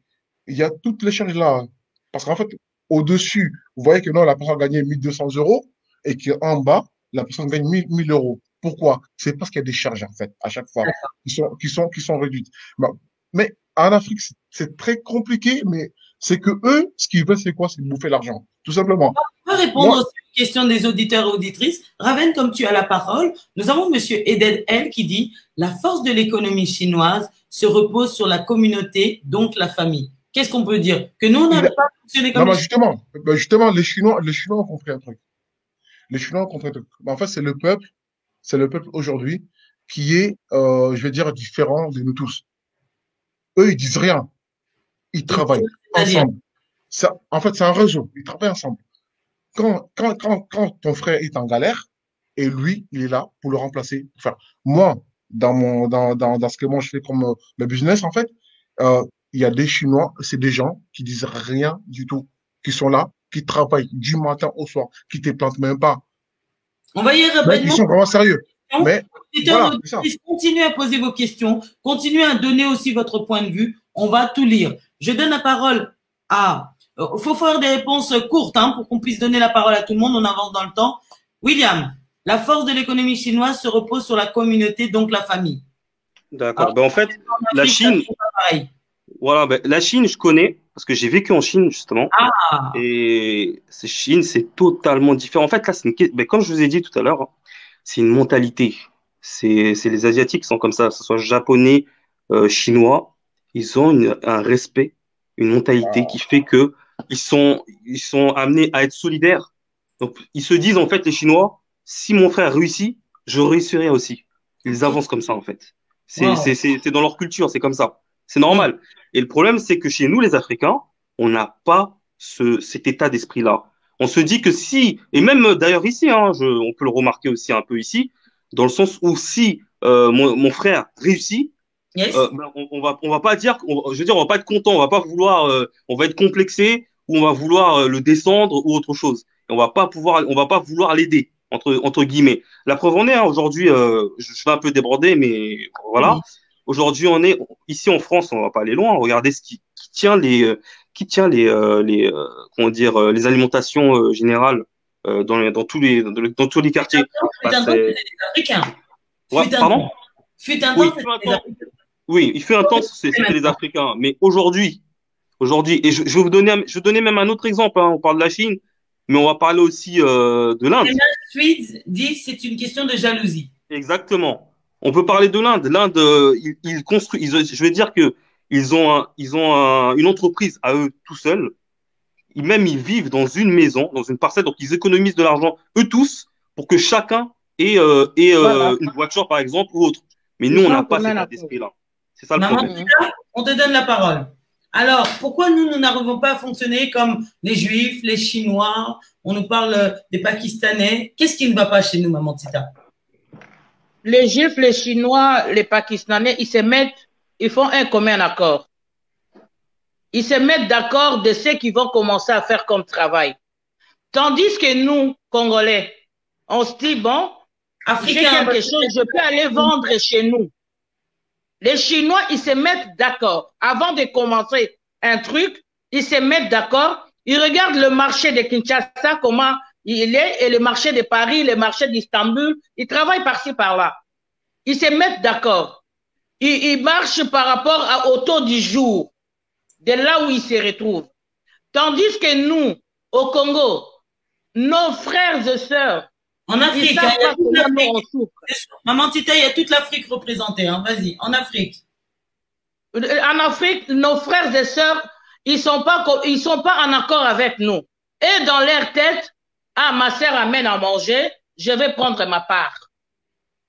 Il y a toutes les charges là. Parce qu'en fait, au-dessus, vous voyez que non, la personne a gagné 1200 euros et qu'en bas, la personne gagne 1000 euros. Pourquoi? C'est parce qu'il y a des charges, en fait, à chaque fois, qui sont réduites. Bah, mais en Afrique, c'est très compliqué, mais c'est que eux, ce qu'ils veulent, c'est quoi? C'est bouffer l'argent. Tout simplement. On va répondre Moi, aussi aux questions des auditeurs et auditrices. Raven, comme tu as la parole, nous avons Monsieur Eden L qui dit la force de l'économie chinoise se repose sur la communauté, donc la famille. Qu'est-ce qu'on peut dire? Que nous, on il n'arrive a- pas à fonctionner non, comme les Chinois. justement, les Chinois ont compris un truc. Les Chinois ont compris un truc. En fait, c'est le peuple aujourd'hui qui est, je vais dire, différent de nous tous. Eux, ils disent rien. Ils travaillent C'est-à-dire, ensemble. En fait, c'est un réseau. Ils travaillent ensemble. Quand ton frère est en galère, et lui, il est là pour le remplacer. Pour faire. Moi, dans ce que moi je fais comme le business, en fait, il y a des Chinois, c'est des gens qui disent rien du tout, qui sont là, qui travaillent du matin au soir, qui ne te plantent même pas. On va y aller Mais ils rapidement. sont vraiment sérieux. Mais voilà, c'est ça. Continuez à poser vos questions, continuez à donner aussi votre point de vue. On va tout lire. Je donne la parole à... faut faire des réponses courtes hein, pour qu'on puisse donner la parole à tout le monde. On avance dans le temps. William, la force de l'économie chinoise se repose sur la communauté, donc la famille. D'accord. Ben, en fait, la Afrique, Chine, c'est pas pareil. voilà, ben, la Chine, je connais parce que j'ai vécu en Chine justement. Ah, Et Chine, c'est totalement différent. En fait, là, ben, comme je vous ai dit tout à l'heure, hein, c'est une mentalité. C'est les Asiatiques qui sont comme ça, que ce soit japonais, chinois. Ils ont un respect, une mentalité qui fait que ils sont amenés à être solidaires. Donc, ils se disent, en fait, les Chinois, si mon frère réussit, je réussirai aussi. Ils avancent comme ça, en fait. wow. C'est dans leur culture, c'est comme ça. C'est normal. Et le problème, c'est que chez nous, les Africains, on n'a pas cet état d'esprit-là. On se dit que si, et même d'ailleurs ici, hein, on peut le remarquer aussi un peu ici, dans le sens où si mon frère réussit, Yes. ben, on va pas dire, je veux dire, on va pas être content, on va pas vouloir, on va être complexé ou on va vouloir le descendre ou autre chose. Et on va pas vouloir l'aider entre guillemets. La preuve en est, hein, aujourd'hui, je vais un peu déborder, mais voilà. Oui. Aujourd'hui, on est ici en France, on va pas aller loin. Regardez qui tient comment dire, les alimentations générales dans tous les quartiers. Fut un temps, C'est- c'était les Africains. Ouais, Fut un pardon? temps. Fut un Oui, temps, c'était les Africains. Oui, il fait un temps, c'était les Africains. Mais aujourd'hui, et je vais je vais donner même un autre exemple, hein. On parle de la Chine, mais on va parler aussi de l'Inde. Tweed dit c'est une question de jalousie. Exactement. On peut parler de l'Inde. L'Inde, ils construisent, je vais dire que ils ont une entreprise à eux tout seuls. Même ils vivent dans une maison, dans une parcelle, donc ils économisent de l'argent eux tous pour que chacun ait Voilà. une voiture par exemple ou autre. Mais Ils nous, on sont n'a en pas commun cet état accord. d'esprit-là. C'est ça le Maman problème. Tita, on te donne la parole. Alors, pourquoi nous n'arrivons pas à fonctionner comme les Juifs, les Chinois, on nous parle des Pakistanais. Qu'est-ce qui ne va pas chez nous, Maman Tita? Les Juifs, les Chinois, les Pakistanais, ils se mettent, ils font un commun accord. Ils se mettent d'accord de ce qu'ils vont commencer à faire comme travail. Tandis que nous, Congolais, on se dit, bon, j'ai Africains, quelque chose, je peux aller vendre chez nous. Les Chinois, ils se mettent d'accord. Avant de commencer un truc, ils se mettent d'accord. Ils regardent le marché de Kinshasa, comment il est, et le marché de Paris, le marché d'Istanbul. Ils travaillent par-ci, par-là. Ils se mettent d'accord. Ils marchent par rapport au taux du jour, de là où ils se retrouvent. Tandis que nous, au Congo, nos frères et sœurs, en Afrique, ils savent il y a pas toute comment l'Afrique. on souffre. Maman Tita, il y a toute l'Afrique représentée. Hein. Vas-y, en Afrique. En Afrique, nos frères et sœurs, ils sont pas en accord avec nous. Et dans leur tête, ah, ma sœur amène à manger, je vais prendre ma part.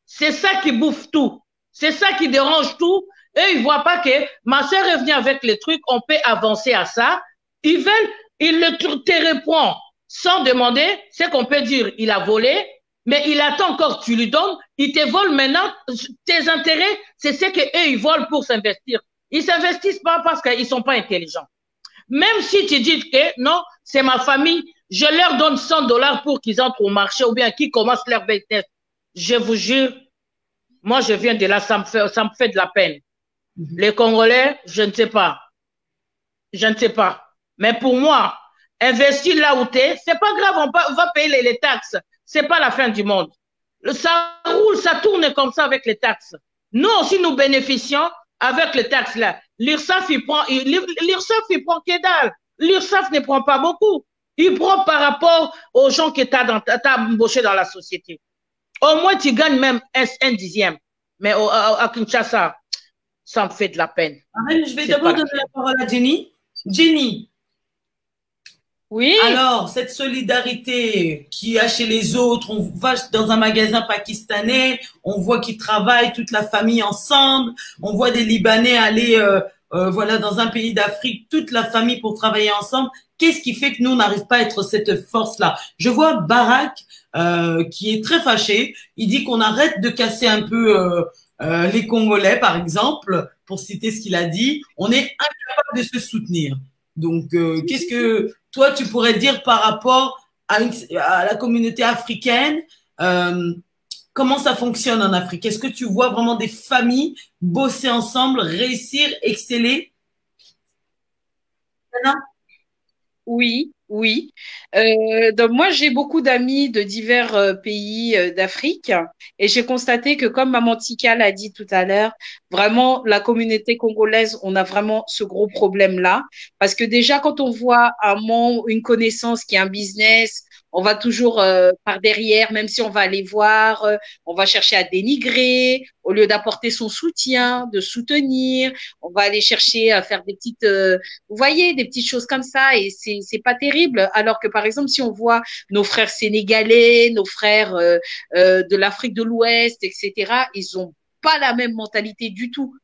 C'est ça qui bouffe tout. C'est ça qui dérange tout. Et ils voient pas que ma sœur est venue avec les trucs, on peut avancer à ça. Ils te reprend sans demander, c'est qu'on peut dire, il a volé, mais il attend encore, tu lui donnes, il te vole maintenant, tes intérêts, c'est ce qu'eux, ils volent pour s'investir. Ils s'investissent pas parce qu'ils sont pas intelligents. Même si tu dis que non, c'est ma famille, je leur donne 100 $ pour qu'ils entrent au marché ou bien qu'ils commencent leur business. Je vous jure, moi je viens de là, ça me fait de la peine. Les Congolais, je ne sais pas. Je ne sais pas. Mais pour moi, investir là où tu es, c'est pas grave, on va payer les taxes. C'est pas la fin du monde. Ça roule, ça tourne comme ça avec les taxes. Nous aussi, nous bénéficions avec les taxes là. L'URSSAF, il prend que dalle. L'URSSAF ne prend pas beaucoup. Il prend par rapport aux gens que tu as embauchés dans la société. Au moins, tu gagnes même un dixième. Mais à Kinshasa, ça me fait de la peine. Je vais d'abord donner la parole à Jenny. Jenny. Oui. Alors, cette solidarité qu'il y a chez les autres, on va dans un magasin pakistanais, on voit qu'ils travaillent toute la famille ensemble, on voit des Libanais aller voilà, dans un pays d'Afrique, toute la famille pour travailler ensemble. Qu'est-ce qui fait que nous, on n'arrive pas à être cette force-là? Je vois Barak qui est très fâché. Il dit qu'on arrête de casser un peu les Congolais, par exemple, pour citer ce qu'il a dit. On est incapable de se soutenir. Donc, qu'est-ce que toi, tu pourrais dire par rapport à la communauté africaine, comment ça fonctionne en Afrique? Est-ce que tu vois vraiment des familles bosser ensemble, réussir, exceller? Oui, oui. Donc moi, j'ai beaucoup d'amis de divers pays d'Afrique et j'ai constaté que, comme Maman Tika l'a dit tout à l'heure, vraiment, la communauté congolaise, on a vraiment ce gros problème-là. Parce que déjà, quand on voit un membre, une connaissance qui a un business, on va toujours par derrière, même si on va aller voir, on va chercher à dénigrer, au lieu d'apporter son soutien, de soutenir, on va aller chercher à faire des petites vous voyez, des petites choses comme ça et c'est pas terrible. Alors que par exemple, si on voit nos frères sénégalais, nos frères de l'Afrique de l'Ouest, etc., ils ont pas la même mentalité du tout.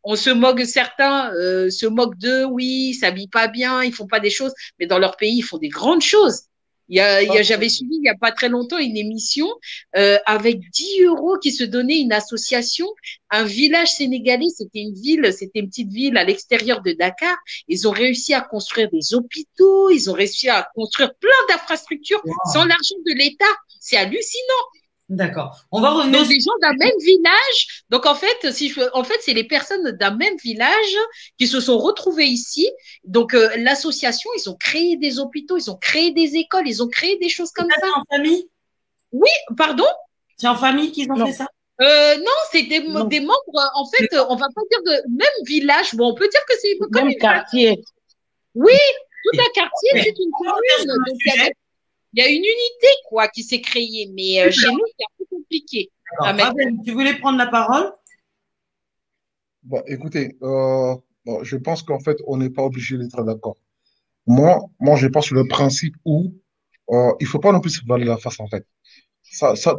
On se moque, certains se moquent d'eux, oui, ils s'habillent pas bien, ils font pas des choses, mais dans leur pays, ils font des grandes choses. J'avais suivi il y a pas très longtemps une émission avec 10 euros qui se donnait une association, un village sénégalais, c'était une petite ville à l'extérieur de Dakar. Ils ont réussi à construire des hôpitaux, ils ont réussi à construire plein d'infrastructures sans l'argent de l'État. C'est hallucinant. D'accord. On va revenir. Donc, des gens d'un même village. Donc, en fait, c'est les personnes d'un même village qui se sont retrouvées ici. Donc, l'association, ils ont créé des hôpitaux, ils ont créé des écoles, ils ont créé des choses comme ça. En famille? Oui, pardon? C'est en famille qu'ils ont fait ça? Non, c'est des membres, en fait, on va pas dire de même village. Bon, on peut dire que c'est comme même quartier. Oui, tout un quartier, c'est une commune. Donc, il y a une unité, quoi, qui s'est créée. Mais chez nous, c'est un peu compliqué. Tu voulais prendre la parole? Bon, écoutez, je pense qu'en fait, on n'est pas obligé d'être d'accord. Moi, je pense sur le principe où il faut pas non plus se voiler la face, en fait.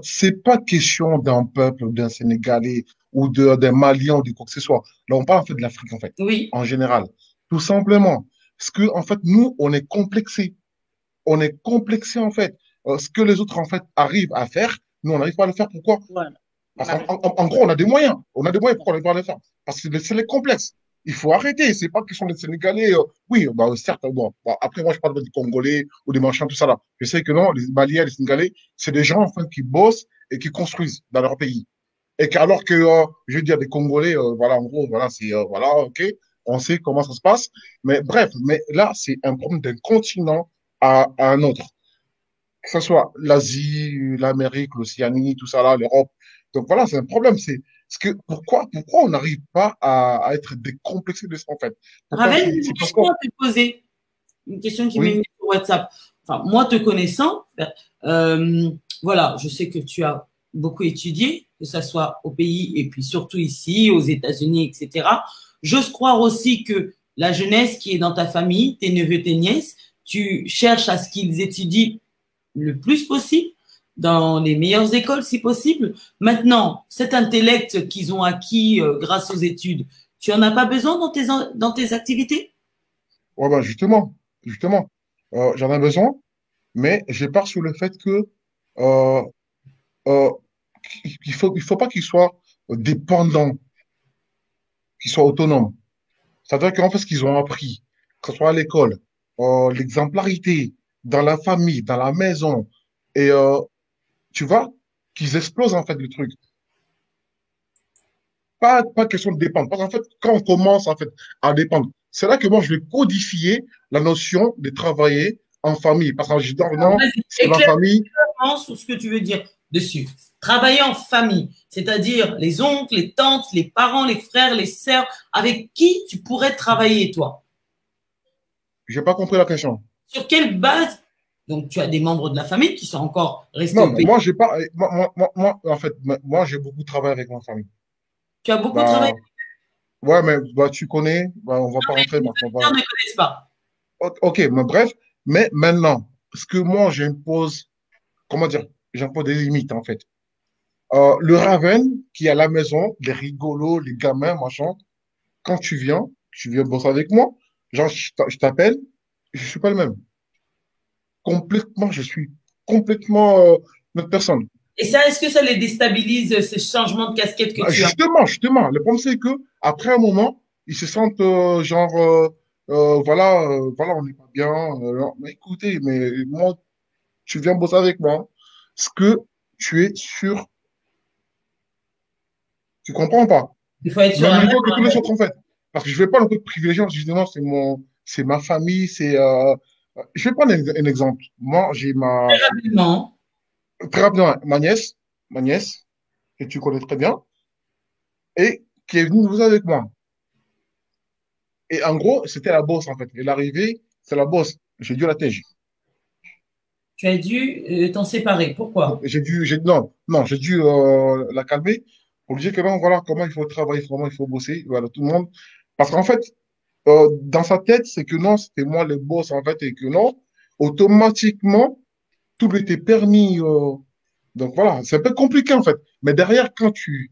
C'est pas question d'un peuple, d'un Sénégalais ou d'un Malien ou de quoi que ce soit. Là, on parle en fait de l'Afrique, en fait, oui, en général. Tout simplement. Parce que, en fait, nous, on est complexés. On est complexés, en fait. Ce que les autres, en fait, arrivent à faire, nous, on n'arrive pas à le faire. Pourquoi? Voilà. Parce qu'en gros, on a des moyens. On a des moyens. Pourquoi on n'arrive pas à le faire? Parce que c'est les complexes. Il faut arrêter. C'est pas question des Sénégalais. Oui, bah, certes, bon, après, moi, je parle des Congolais ou des machins, tout ça là. Je sais que non, les Maliens, les Sénégalais, c'est des gens, enfin, qui bossent et qui construisent dans leur pays. Et alors que, je veux dire, des Congolais, voilà, en gros, voilà, c'est, voilà, ok, on sait comment ça se passe. Mais bref, mais là, c'est un problème d'un continent à un autre. Que ce soit l'Asie, l'Amérique, l'Océanie, tout ça là, l'Europe. Donc voilà, c'est un problème. Pourquoi on n'arrive pas à être décomplexé de ça, en fait? Ravel, une question à te poser. Une question qui m'est venue sur WhatsApp. Enfin, moi, te connaissant, voilà, je sais que tu as beaucoup étudié, que ce soit au pays et puis surtout ici, aux États-Unis, etc. J'ose croire aussi que la jeunesse qui est dans ta famille, tes neveux, tes nièces, tu cherches à ce qu'ils étudient le plus possible, dans les meilleures écoles si possible. Maintenant, cet intellect qu'ils ont acquis grâce aux études, tu n'en as pas besoin dans tes activités? Ouais, ben justement, j'en ai besoin, mais je pars sur le fait que euh, euh, il faut pas qu'ils soient dépendants, qu'ils soient autonomes. C'est-à-dire qu'en fait, ce qu'ils ont appris, que ce soit à l'école, l'exemplarité, dans la famille, dans la maison, et tu vois, qu'ils explosent en fait le truc. Pas question de dépendre. Parce qu'en fait, quand on commence en fait à dépendre, c'est là que moi je vais codifier la notion de travailler en famille. Parce que je dis non, c'est la famille. Sur ce que tu veux dire dessus. Travailler en famille, c'est-à-dire les oncles, les tantes, les parents, les frères, les sœurs, avec qui tu pourrais travailler, toi? J'ai pas compris la question. Sur quelle base? Donc, tu as des membres de la famille qui sont encore restés Non, au pays. moi, j'ai pas, en fait, moi, j'ai beaucoup travaillé avec ma famille. Tu as beaucoup travaillé? Ouais, mais tu connais, on va pas rentrer. Les auditeurs ne connaissent pas. Ok, mais bref, mais maintenant, ce que moi, j'impose, comment dire, j'impose des limites, en fait. Le Raven qui est à la maison, les rigolos, les gamins, machin, quand tu viens bosser avec moi, genre, je t'appelle, je suis pas le même. Complètement, je suis complètement notre personne. Et ça, est-ce que ça les déstabilise, ce changement de casquette que tu as? Justement. Le problème, c'est que après un moment, ils se sentent genre voilà, on n'est pas bien. Mais écoutez, mais moi, tu viens bosser avec moi. Ce que tu es sûr, tu comprends pas? Il faut être sur Même la même. niveau que tous les autres, en fait. Parce que je ne vais pas le truc privilégié en disant non, c'est ma famille, je vais prendre un exemple. Moi, j'ai Rapidement. très rapidement, ma nièce, que tu connais très bien, et qui est venue bosser avec moi. Et en gros, c'était la bosse, en fait. Et l'arrivée, c'est la bosse. J'ai dû la tège. Tu as dû t'en séparer. Pourquoi? J'ai dû la calmer pour lui dire que non, voilà comment il faut travailler, comment il faut bosser, voilà, tout le monde. Parce qu'en fait, dans sa tête, c'est que non, c'était moi le boss, en fait, et que non, automatiquement, tout lui était permis. Donc voilà, c'est un peu compliqué, en fait. Mais derrière, quand tu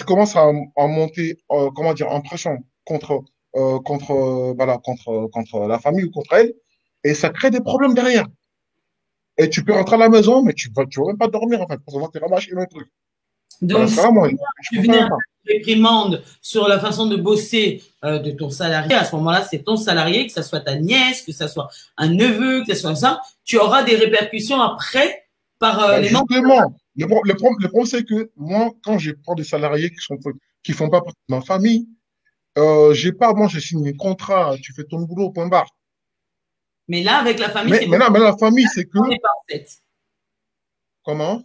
commences à monter, comment dire, en pression contre la famille ou contre elle, et ça crée des problèmes derrière. Et tu peux rentrer à la maison, mais tu vas même pas dormir, en fait, parce qu'on va te rabâcher le truc. Dans Donc, ce si cas-là, moi, je tu préfère venais même à pas. te réprimande sur la façon de bosser de ton salarié, à ce moment-là, c'est ton salarié, que ce soit ta nièce, que ce soit un neveu, que ce soit ça, tu auras des répercussions après par les membres. Justement, le problème, c'est que moi, quand je prends des salariés qui font pas partie de ma famille, moi, j'ai signé un contrat, tu fais ton boulot, point barre. Mais là, avec la famille, Mais c'est maintenant, la famille, c'est que, prends des pincettes. comment?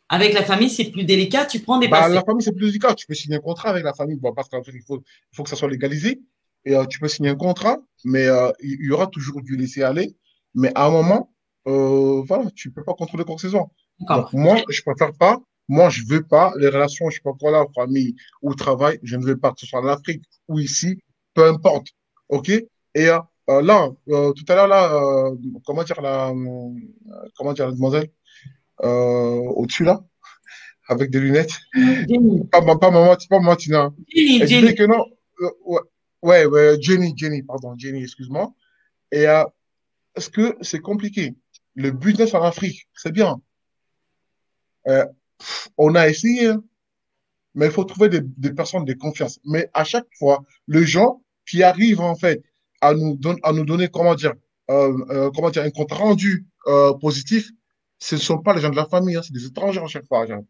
Avec la famille, c'est plus délicat, tu prends des Bah, la pincettes. famille, c'est plus délicat. Tu peux signer un contrat avec la famille, bon, parce qu'il faut que ça soit légalisé. Et tu peux signer un contrat, mais il y aura toujours du laisser aller. Mais à un moment, voilà, tu peux pas contrôler quoi que ce soit. Donc, D'accord. moi, je préfère pas. Moi, je veux pas les relations, je sais pas quoi là, famille ou travail, je ne veux pas que ce soit en Afrique ou ici, peu importe. OK? Et là, tout à l'heure, là, comment dire, la demoiselle, au-dessus là, avec des lunettes. Jenny, Pas maman, Tina. Jenny, Elle disait Jenny. que non. Ouais, Jenny, pardon, Jenny, excuse-moi. Et est-ce que c'est compliqué? Le business en Afrique, c'est bien. Euh, on a essayé, hein, mais il faut trouver des personnes de confiance. Mais à chaque fois, les gens qui arrivent en fait à nous donner, comment dire, un compte rendu positif, ce ne sont pas les gens de la famille, hein, c'est des étrangers à chaque fois, genre.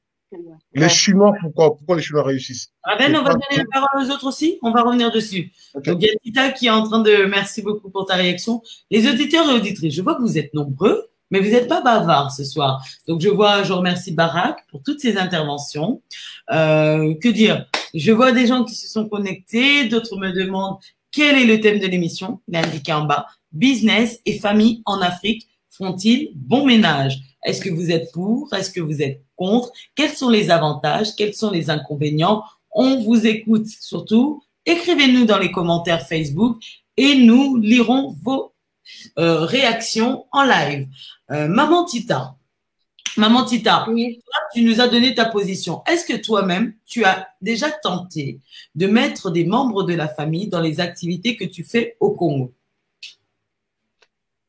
Les Chinois, pourquoi les Chinois réussissent? Raven, C'est on va pas. donner la parole aux autres aussi. On va revenir dessus. Ok. Donc, il y a Tita qui est en train de. Merci beaucoup pour ta réaction. Les auditeurs et auditrices, je vois que vous êtes nombreux, mais vous n'êtes pas bavards ce soir. Donc, je remercie Barak pour toutes ses interventions. Que dire? Je vois des gens qui se sont connectés. D'autres me demandent quel est le thème de l'émission. Il est indiqué en bas. Business et famille en Afrique font-ils bon ménage? Est-ce que vous êtes pour? Est-ce que vous êtes contre? Quels sont les avantages? Quels sont les inconvénients? On vous écoute surtout. Écrivez-nous dans les commentaires Facebook et nous lirons vos réactions en live. Maman Tita, Oui. toi, tu nous as donné ta position. Est-ce que toi-même, tu as déjà tenté de mettre des membres de la famille dans les activités que tu fais au Congo?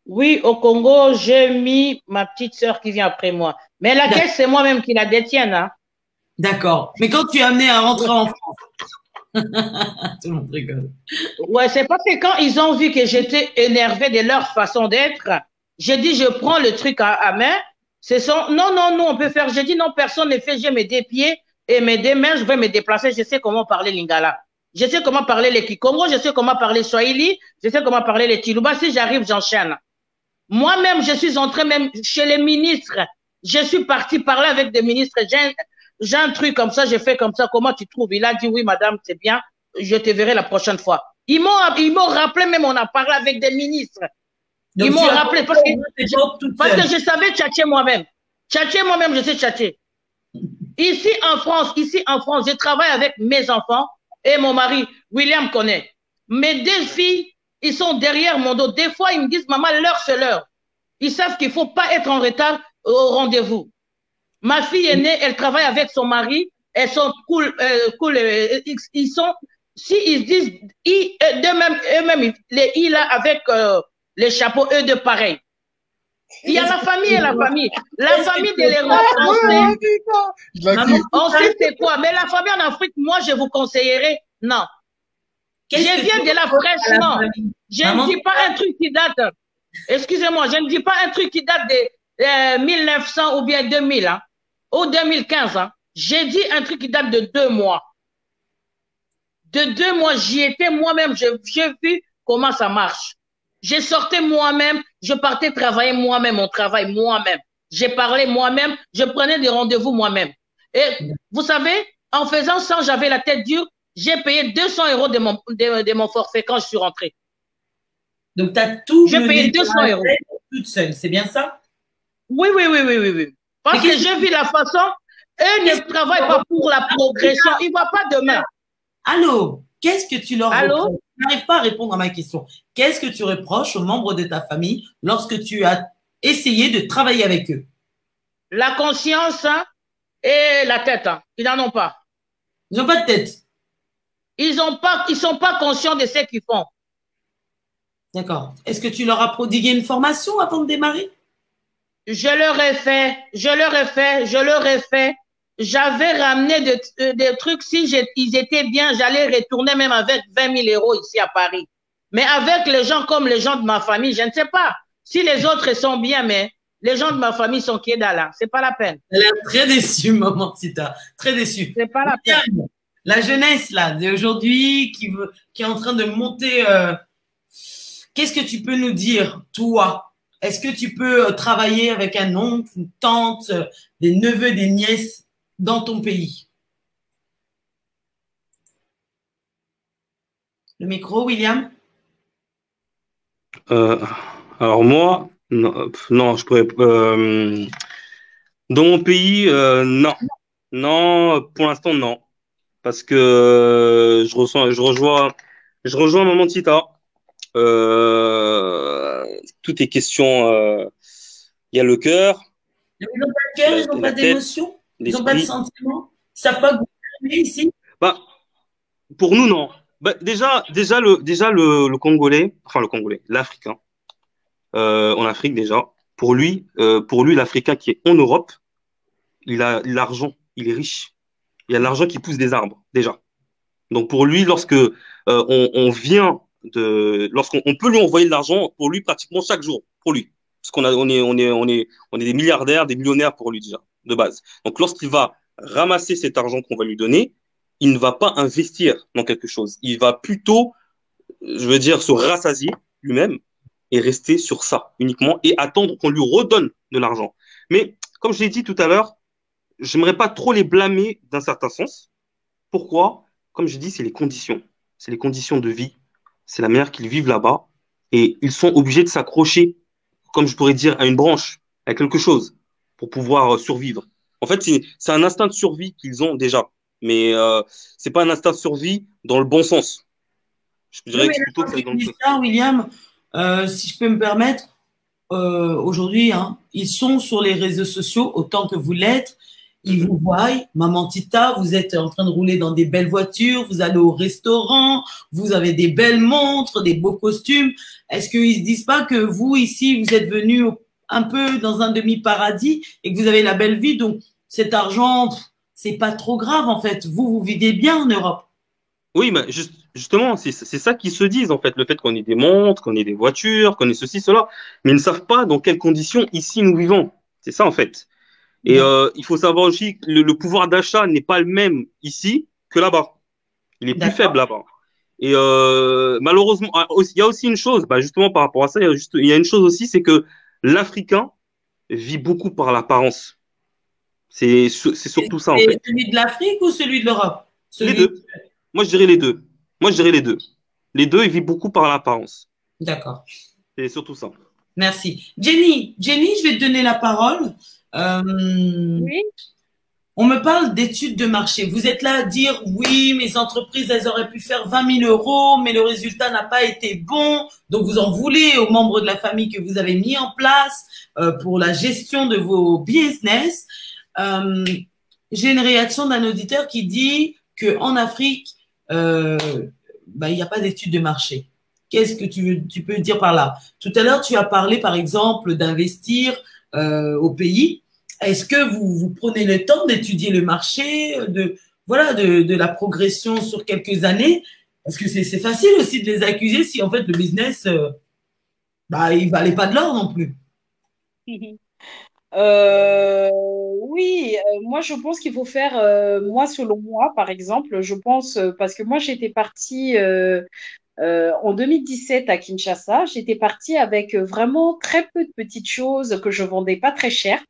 Oui, au Congo, j'ai mis ma petite sœur qui vient après moi. Mais la caisse, c'est moi-même qui la détienne. Hein. D'accord. Mais quand tu es amené à rentrer en France, tout le monde rigole. Ouais, c'est parce que quand ils ont vu que j'étais énervée de leur façon d'être, j'ai dit, je prends le truc à main. Non, on peut faire. J'ai dit, non, personne ne fait. J'ai mes deux pieds et mes deux mains, je vais me déplacer. Je sais comment parler lingala. Je sais comment parler les Kikongo. Je sais comment parler Swahili. Je sais comment parler les Tiluba. Si j'arrive, j'enchaîne. Moi-même, je suis entrée même chez les ministres. Je suis partie parler avec des ministres. J'ai un truc comme ça, j'ai fait comme ça. Comment tu trouves? Il a dit, oui, madame, c'est bien. Je te verrai la prochaine fois. Ils m'ont rappelé, même on a parlé avec des ministres. Donc, ils m'ont rappelé parce que je savais tchatcher moi-même. Tchatcher moi-même, je sais tchatcher. Ici en France, je travaille avec mes enfants et mon mari, William connaît. Mes deux filles, ils sont derrière mon dos. Des fois, ils me disent, maman, l'heure, c'est l'heure. Ils savent qu'il ne faut pas être en retard au rendez-vous. Ma fille aînée, elle travaille avec son mari. Elles sont cool. Ils sont, si ils disent eux-mêmes, les I là, avec les chapeaux, eux de pareil. Il y a la famille et la famille. La famille de l'Europe, on sait c'est quoi. Mais la famille en Afrique, moi, je vous conseillerais, non. Je viens de la fraîche, non. Je ne dis pas un truc qui date, excusez-moi, je ne dis pas un truc qui date de 1900 ou bien 2000, hein, ou 2015. Hein. J'ai dit un truc qui date de 2 mois. De 2 mois, j'y étais moi-même, j'ai vu comment ça marche. J'ai sorti moi-même, je partais travailler moi-même, mon travail moi-même. J'ai parlé moi-même, je prenais des rendez-vous moi-même. Et vous savez, en faisant ça, j'avais la tête dure, j'ai payé 200 € de mon forfait quand je suis rentrée. Donc, tu as tout j'ai payé 200 € toute seule, c'est bien ça? Oui. Parce que j'ai vu la façon, eux ne travaillent pas pour la progression, ils ne voient pas demain. Allô, qu'est-ce que tu leur reproches? Je n'arrive pas à répondre à ma question. Qu'est-ce que tu reproches aux membres de ta famille lorsque tu as essayé de travailler avec eux? La conscience, hein, et la tête. Hein. Ils n'en ont pas. Ils n'ont pas de tête. Ils sont pas conscients de ce qu'ils font. D'accord. Est-ce que tu leur as prodigué une formation avant de démarrer? Je leur ai fait. J'avais ramené des trucs. Si ils étaient bien, j'allais retourner même avec 20 000 € ici à Paris. Mais avec les gens comme les gens de ma famille, je ne sais pas. Si les autres sont bien, mais les gens de ma famille sont qui est là. C'est pas la peine. Elle est très déçue, maman Tita. Très déçue. C'est pas la peine. La jeunesse, là, d'aujourd'hui, qui est en train de monter. Qu'est-ce que tu peux nous dire, toi? Est-ce que tu peux travailler avec un oncle, une tante, des neveux, des nièces dans ton pays? Le micro, William? Alors moi, non, je pourrais. Dans mon pays, non. Non, pour l'instant, non. Parce que je rejoins Maman Tita. Tout est question. Il y a le cœur. Ils n'ont pas de cœur, ils n'ont pas d'émotion, ils n'ont pas de sentiments. Ils savent pas que vous aimez ici. Bah, pour nous, non. Bah, déjà le Congolais, enfin le Congolais, l'Africain, en Afrique déjà, pour lui, l'Africain qui est en Europe, il a l'argent, il est riche. Il y a l'argent qui pousse des arbres, déjà. Donc pour lui, lorsque on vient lorsqu'on peut lui envoyer de l'argent, pour lui pratiquement chaque jour, pour lui, parce on est des milliardaires, des millionnaires pour lui déjà de base. Donc lorsqu'il va ramasser cet argent qu'on va lui donner, il ne va pas investir dans quelque chose. Il va plutôt, je veux dire, se rassasier lui-même et rester sur ça uniquement et attendre qu'on lui redonne de l'argent. Mais comme je l'ai dit tout à l'heure, j'aimerais pas trop les blâmer d'un certain sens. Pourquoi? Comme je dis, c'est les conditions. C'est les conditions de vie. C'est la manière qu'ils vivent là-bas. Et ils sont obligés de s'accrocher, comme je pourrais dire, à une branche, à quelque chose, pour pouvoir survivre. En fait, c'est un instinct de survie qu'ils ont déjà. Mais c'est pas un instinct de survie dans le bon sens. Je dirais que c'est plutôt que dans le sens. William, si je peux me permettre, aujourd'hui, hein, ils sont sur les réseaux sociaux autant que vous l'êtes. Ils vous voient, Maman Tita, vous êtes en train de rouler dans des belles voitures, vous allez au restaurant, vous avez des belles montres, des beaux costumes. Est-ce qu'ils se disent pas que vous, ici, vous êtes venus un peu dans un demi-paradis et que vous avez la belle vie, donc cet argent, c'est pas trop grave en fait. Vous vivez bien en Europe. Oui, mais justement, c'est ça qu'ils se disent en fait, le fait qu'on ait des montres, qu'on ait des voitures, qu'on ait ceci, cela, mais ils ne savent pas dans quelles conditions ici nous vivons. C'est ça en fait. Et il faut savoir aussi que le pouvoir d'achat n'est pas le même ici que là-bas. Il est plus faible là-bas. Et malheureusement, il y a aussi une chose, bah justement par rapport à ça, il y a une chose aussi, c'est que l'Africain vit beaucoup par l'apparence. C'est surtout ça en fait. Celui de l'Afrique ou celui de l'Europe? Les deux. Moi, je dirais les deux. Les deux, ils vivent beaucoup par l'apparence. D'accord. C'est surtout ça. Merci. Jenny, je vais te donner la parole. Oui. On me parle d'études de marché. Vous êtes là à dire, oui, mes entreprises, elles auraient pu faire 20 000 €, mais le résultat n'a pas été bon. Donc, vous en voulez aux membres de la famille que vous avez mis en place pour la gestion de vos business. J'ai une réaction d'un auditeur qui dit qu'en Afrique, il n'y a pas d'études de marché. Qu'est-ce que tu peux dire par là? Tout à l'heure, tu as parlé, par exemple, d'investir au pays. Est-ce que vous prenez le temps d'étudier le marché, de la progression sur quelques années? Parce que c'est facile aussi de les accuser si en fait le business, il valait pas de l'or non plus. Oui, moi je pense qu'il faut faire, moi selon moi par exemple, je pense, parce que moi j'étais partie en 2017 à Kinshasa, j'étais partie avec vraiment très peu de petites choses que je vendais pas très cher,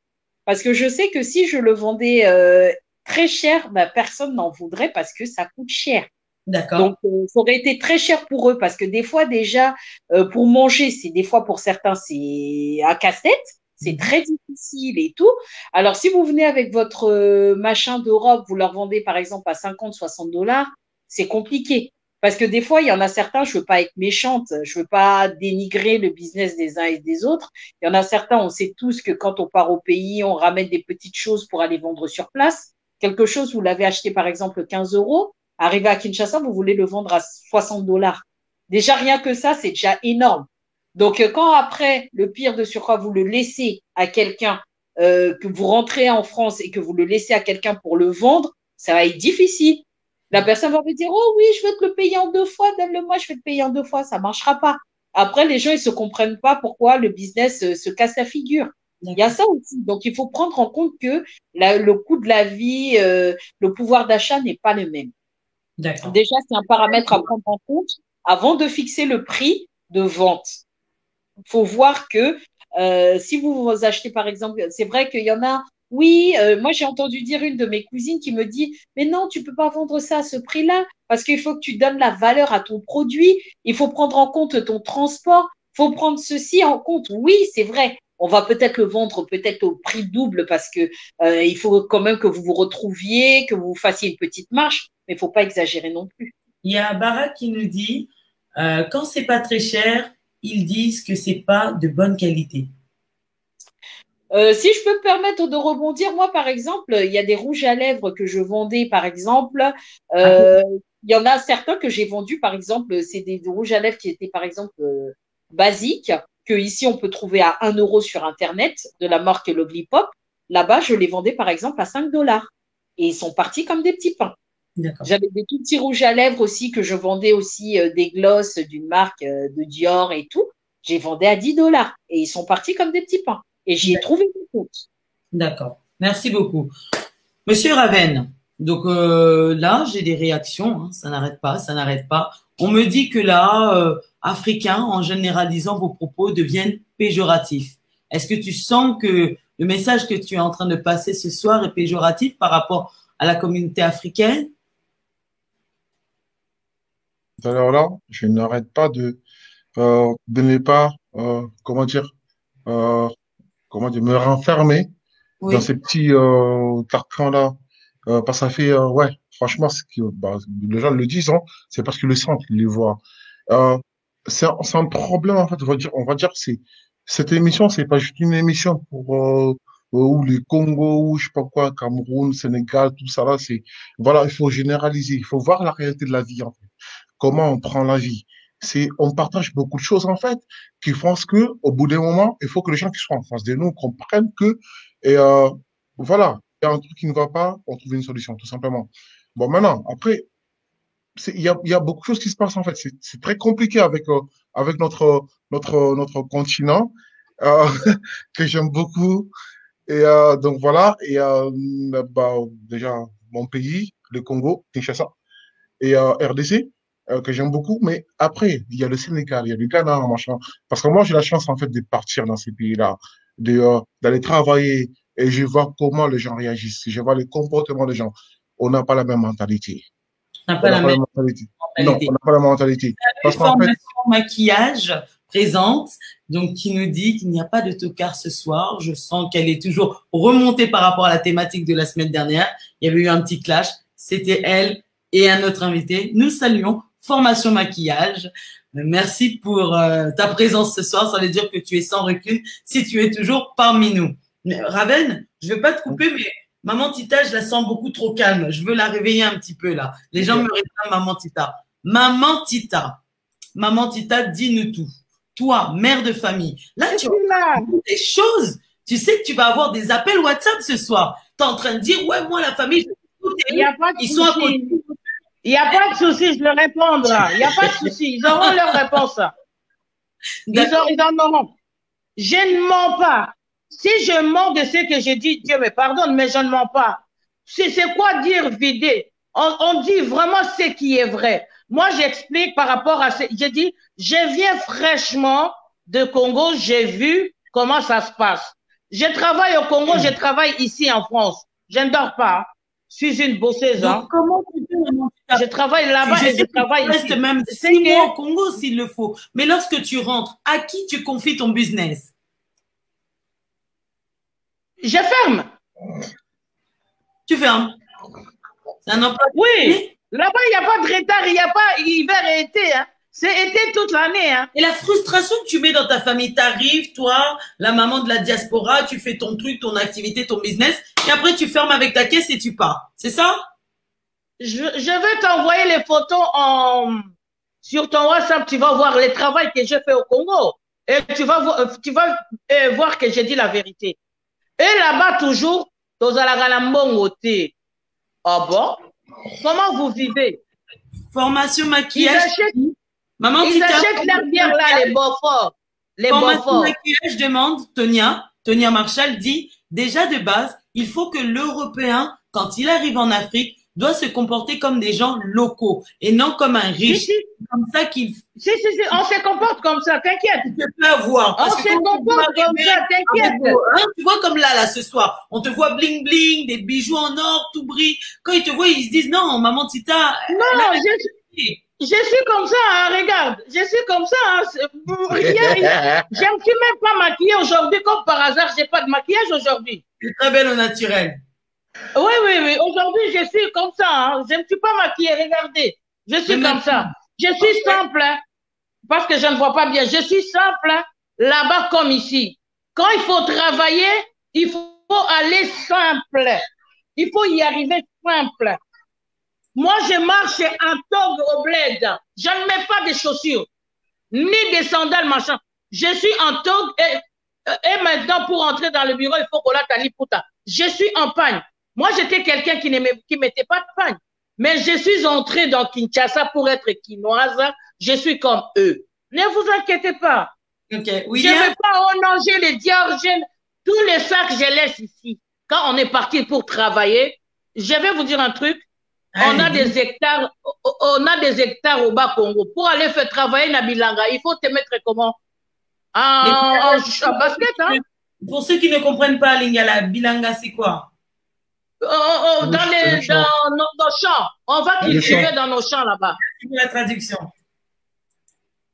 parce que je sais que si je le vendais très cher, bah, personne n'en voudrait parce que ça coûte cher. D'accord. Donc, ça aurait été très cher pour eux parce que des fois, déjà, pour manger, c'est des fois pour certains, c'est un casse-tête, c'est très difficile et tout. Alors, si vous venez avec votre machin d'Europe, vous leur vendez par exemple à 50, 60 dollars, c'est compliqué. Parce que des fois, il y en a certains, je veux pas être méchante, je veux pas dénigrer le business des uns et des autres. Il y en a certains, on sait tous que quand on part au pays, on ramène des petites choses pour aller vendre sur place. Quelque chose, vous l'avez acheté par exemple 15 euros. Arrivé à Kinshasa, vous voulez le vendre à 60 dollars. Déjà, rien que ça, c'est déjà énorme. Donc, quand après, le pire de surcroît, vous le laissez à quelqu'un, que vous rentrez en France et que vous le laissez à quelqu'un pour le vendre, ça va être difficile. La personne va vous dire, oh oui, je vais te le payer en 2 fois, donne-le-moi, je vais te payer en 2 fois. Ça marchera pas. Après, les gens, ils se comprennent pas pourquoi le business se casse la figure. Il y a ça aussi. Donc, il faut prendre en compte que le coût de la vie, le pouvoir d'achat n'est pas le même. Déjà, c'est un paramètre à prendre en compte avant de fixer le prix de vente. Il faut voir que si vous achetez, par exemple, c'est vrai qu'il y en a, oui, moi j'ai entendu dire une de mes cousines qui me dit, mais non, tu peux pas vendre ça à ce prix-là parce qu'il faut que tu donnes la valeur à ton produit, il faut prendre en compte ton transport, il faut prendre ceci en compte. Oui, c'est vrai. On va peut-être le vendre peut-être au prix double parce que il faut quand même que vous vous retrouviez, que vous fassiez une petite marche, mais il faut pas exagérer non plus. Il y a Barak qui nous dit, quand c'est pas très cher, ils disent que c'est pas de bonne qualité. Si je peux me permettre de rebondir, moi par exemple, il y a des rouges à lèvres que je vendais par exemple. Il y en a certains que j'ai vendus par exemple, c'est des rouges à lèvres qui étaient par exemple basiques, que ici on peut trouver à 1 euro sur Internet, de la marque Lovely Pop. Là-bas, je les vendais par exemple à 5 dollars. Et ils sont partis comme des petits pains. J'avais des tout petits rouges à lèvres aussi que je vendais aussi des glosses d'une marque de Dior et tout. J'ai vendu à 10 dollars et ils sont partis comme des petits pains. Et j'y ai trouvé des comptes. D'accord. Merci beaucoup. Monsieur Raven, donc là, j'ai des réactions. Hein, ça n'arrête pas, ça n'arrête pas. On me dit que là, Africains, en généralisant vos propos, deviennent péjoratifs. Est-ce que tu sens que le message que tu es en train de passer ce soir est péjoratif par rapport à la communauté africaine? Alors là, je n'arrête pas de ne pas, comment dire, me renfermer dans ces petits carcans-là. Parce que ça fait, ouais, franchement, les gens le disent, hein, c'est parce qu'ils le sentent, ils les voient. C'est un problème, en fait, on va dire que cette émission, c'est pas juste une émission pour ou les Congo, ou je sais pas quoi, Cameroun, Sénégal, tout ça là, voilà, il faut généraliser, il faut voir la réalité de la vie, en fait. Comment on prend la vie. On partage beaucoup de choses, en fait, qui font que, au bout d'un moment, il faut que les gens qui sont en face de nous comprennent que, voilà, il y a un truc qui ne va pas, on trouve une solution, tout simplement. Bon, maintenant, après, il y a beaucoup de choses qui se passent, en fait. C'est très compliqué avec notre continent, que j'aime beaucoup. Et donc, voilà. Et déjà, mon pays, le Congo, Kinshasa, et RDC, que j'aime beaucoup. Mais après, il y a le Sénégal, il y a le Ghana, machin. Parce que moi, j'ai la chance, en fait, de partir dans ces pays-là, d'aller travailler, et je vois comment les gens réagissent. Je vois les comportements des gens. On n'a pas la même mentalité. On n'a pas la même mentalité. Non, on n'a pas la même mentalité. Parce qu'en fait, maquillage présente, donc qui nous dit qu'il n'y a pas de tocard ce soir. Je sens qu'elle est toujours remontée par rapport à la thématique de la semaine dernière. Il y avait eu un petit clash. C'était elle et un autre invité. Nous saluons Formation Maquillage. Merci pour ta présence ce soir. Ça veut dire que tu es sans recul si tu es toujours parmi nous. Mais, Raven, je ne vais pas te couper, mais Maman Tita, je la sens beaucoup trop calme. Je veux la réveiller un petit peu là. Les gens me réclament Maman Tita. Maman Tita, dis-nous tout. Toi, mère de famille, là, tu as des choses. Tu sais que tu vas avoir des appels WhatsApp ce soir. Tu es en train de dire, ouais, moi, la famille, il n'y a pas de ils sont à côté. Il n'y a pas de souci, je le répondrai. Il n'y a pas de souci. Ils auront leur réponse. Ils en auront. Je ne mens pas. Si je mens de ce que je dis, Dieu me pardonne, mais je ne mens pas. C'est quoi dire vider? On dit vraiment ce qui est vrai. Moi, j'explique par rapport à ce... J'ai dit, je viens fraîchement de Congo, j'ai vu comment ça se passe. Je travaille au Congo, je travaille ici en France. Je ne dors pas. Je suis une bosseuse. Donc, comment tu fais? Je travaille là-bas et je travaille ici. Tu restes même 6 mois au Congo s'il le faut. Mais lorsque tu rentres, à qui tu confies ton business? Je ferme. Tu fermes. C'est un emploi. Oui. Là-bas, il n'y a pas de retard, il n'y a pas hiver et été. Hein. C'est été toute l'année. Hein. Et la frustration que tu mets dans ta famille, t'arrives, toi, la maman de la diaspora, tu fais ton truc, ton activité, ton business, et après tu fermes avec ta caisse et tu pars. C'est ça? Je vais t'envoyer les photos sur ton WhatsApp. Tu vas voir le travail que j'ai fait au Congo. Et tu vas voir que j'ai dit la vérité. Et là-bas, toujours, ah bon? Comment vous vivez? Formation maquillage. Maman, ils achètent leur bière là, les Beaufort. Les Beaufort. Maquillage demande, Tonia Marshall dit, déjà de base, il faut que l'Européen, quand il arrive en Afrique, doit se comporter comme des gens locaux et non comme un riche. Si. Comme ça qu'il... Si, on se comporte comme ça, t'inquiète. Tu peux pas avoir. On se comporte comme ça, t'inquiète. Tu vois comme là, ce soir, on te voit bling bling, des bijoux en or, tout brille. Quand ils te voient, ils se disent, non, maman Tita. Non, je suis comme ça, hein, regarde. Je suis comme ça. Hein, je ne suis même pas maquillée aujourd'hui, comme par hasard, j'ai pas de maquillage aujourd'hui. Tu es très belle au naturel. Oui. Aujourd'hui, je suis comme ça. Hein. Je ne suis pas maquillée, regardez. Je suis comme ça. Je suis simple, hein, parce que je ne vois pas bien. Je suis simple, hein, là-bas comme ici. Quand il faut travailler, il faut aller simple. Il faut y arriver simple. Moi, je marche en togue au bled. Je ne mets pas de chaussures, ni des sandales, machin. Je suis en togue et maintenant, pour entrer dans le bureau, il faut qu'on la taliputa. Je suis en pagne. Moi, j'étais quelqu'un qui mettait pas de pagne. Mais je suis entrée dans Kinshasa pour être quinoise. Je suis comme eux. Ne vous inquiétez pas. Okay. Je ne vais pas ennager les diorgènes. Tous les sacs, je laisse ici. Quand on est parti pour travailler, je vais vous dire un truc. On a des hectares au Bas-Congo. Pour aller faire travailler na Bilanga, il faut te mettre comment? En basket, hein? Pour ceux qui ne comprennent pas, Lingala, Bilanga, c'est quoi? Dans nos champs. On va cultiver dans nos champs là-bas. La traduction.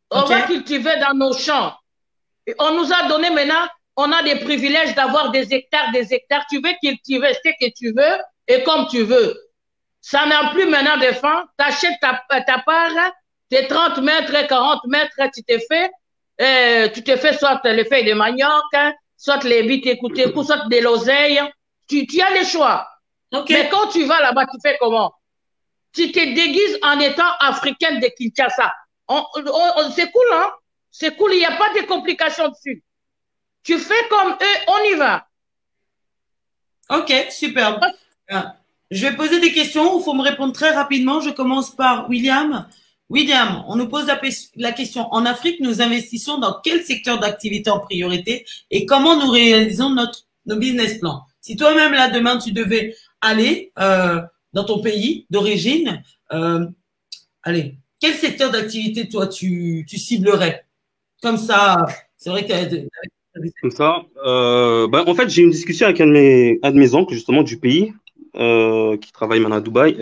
On va cultiver dans nos champs. Et on nous a donné maintenant, on a des privilèges d'avoir des hectares. Tu veux cultiver ce que tu veux et comme tu veux. Ça n'a plus maintenant de fin. Tu achètes ta part, tes 30 mètres, 40 mètres, tu te fais soit les feuilles de manioc, soit les bites écoutées, soit de l'oseille. Tu as le choix. Okay. Mais quand tu vas là-bas, tu fais comment? Tu te déguises en étant africaine de Kinshasa. C'est cool, hein? C'est cool, il n'y a pas de complications dessus. Tu fais comme eux, on y va. Ok, superbe. Je vais poser des questions, il faut me répondre très rapidement. Je commence par William. William, on nous pose la question. En Afrique, nous investissons dans quel secteur d'activité en priorité et comment nous réalisons nos business plans? Si toi-même, là, demain, tu devais aller dans ton pays d'origine, allez, quel secteur d'activité, toi, tu ciblerais? Comme ça, c'est vrai que... Comme ça, en fait, j'ai eu une discussion avec un de mes oncles, justement, du pays, qui travaille maintenant à Dubaï.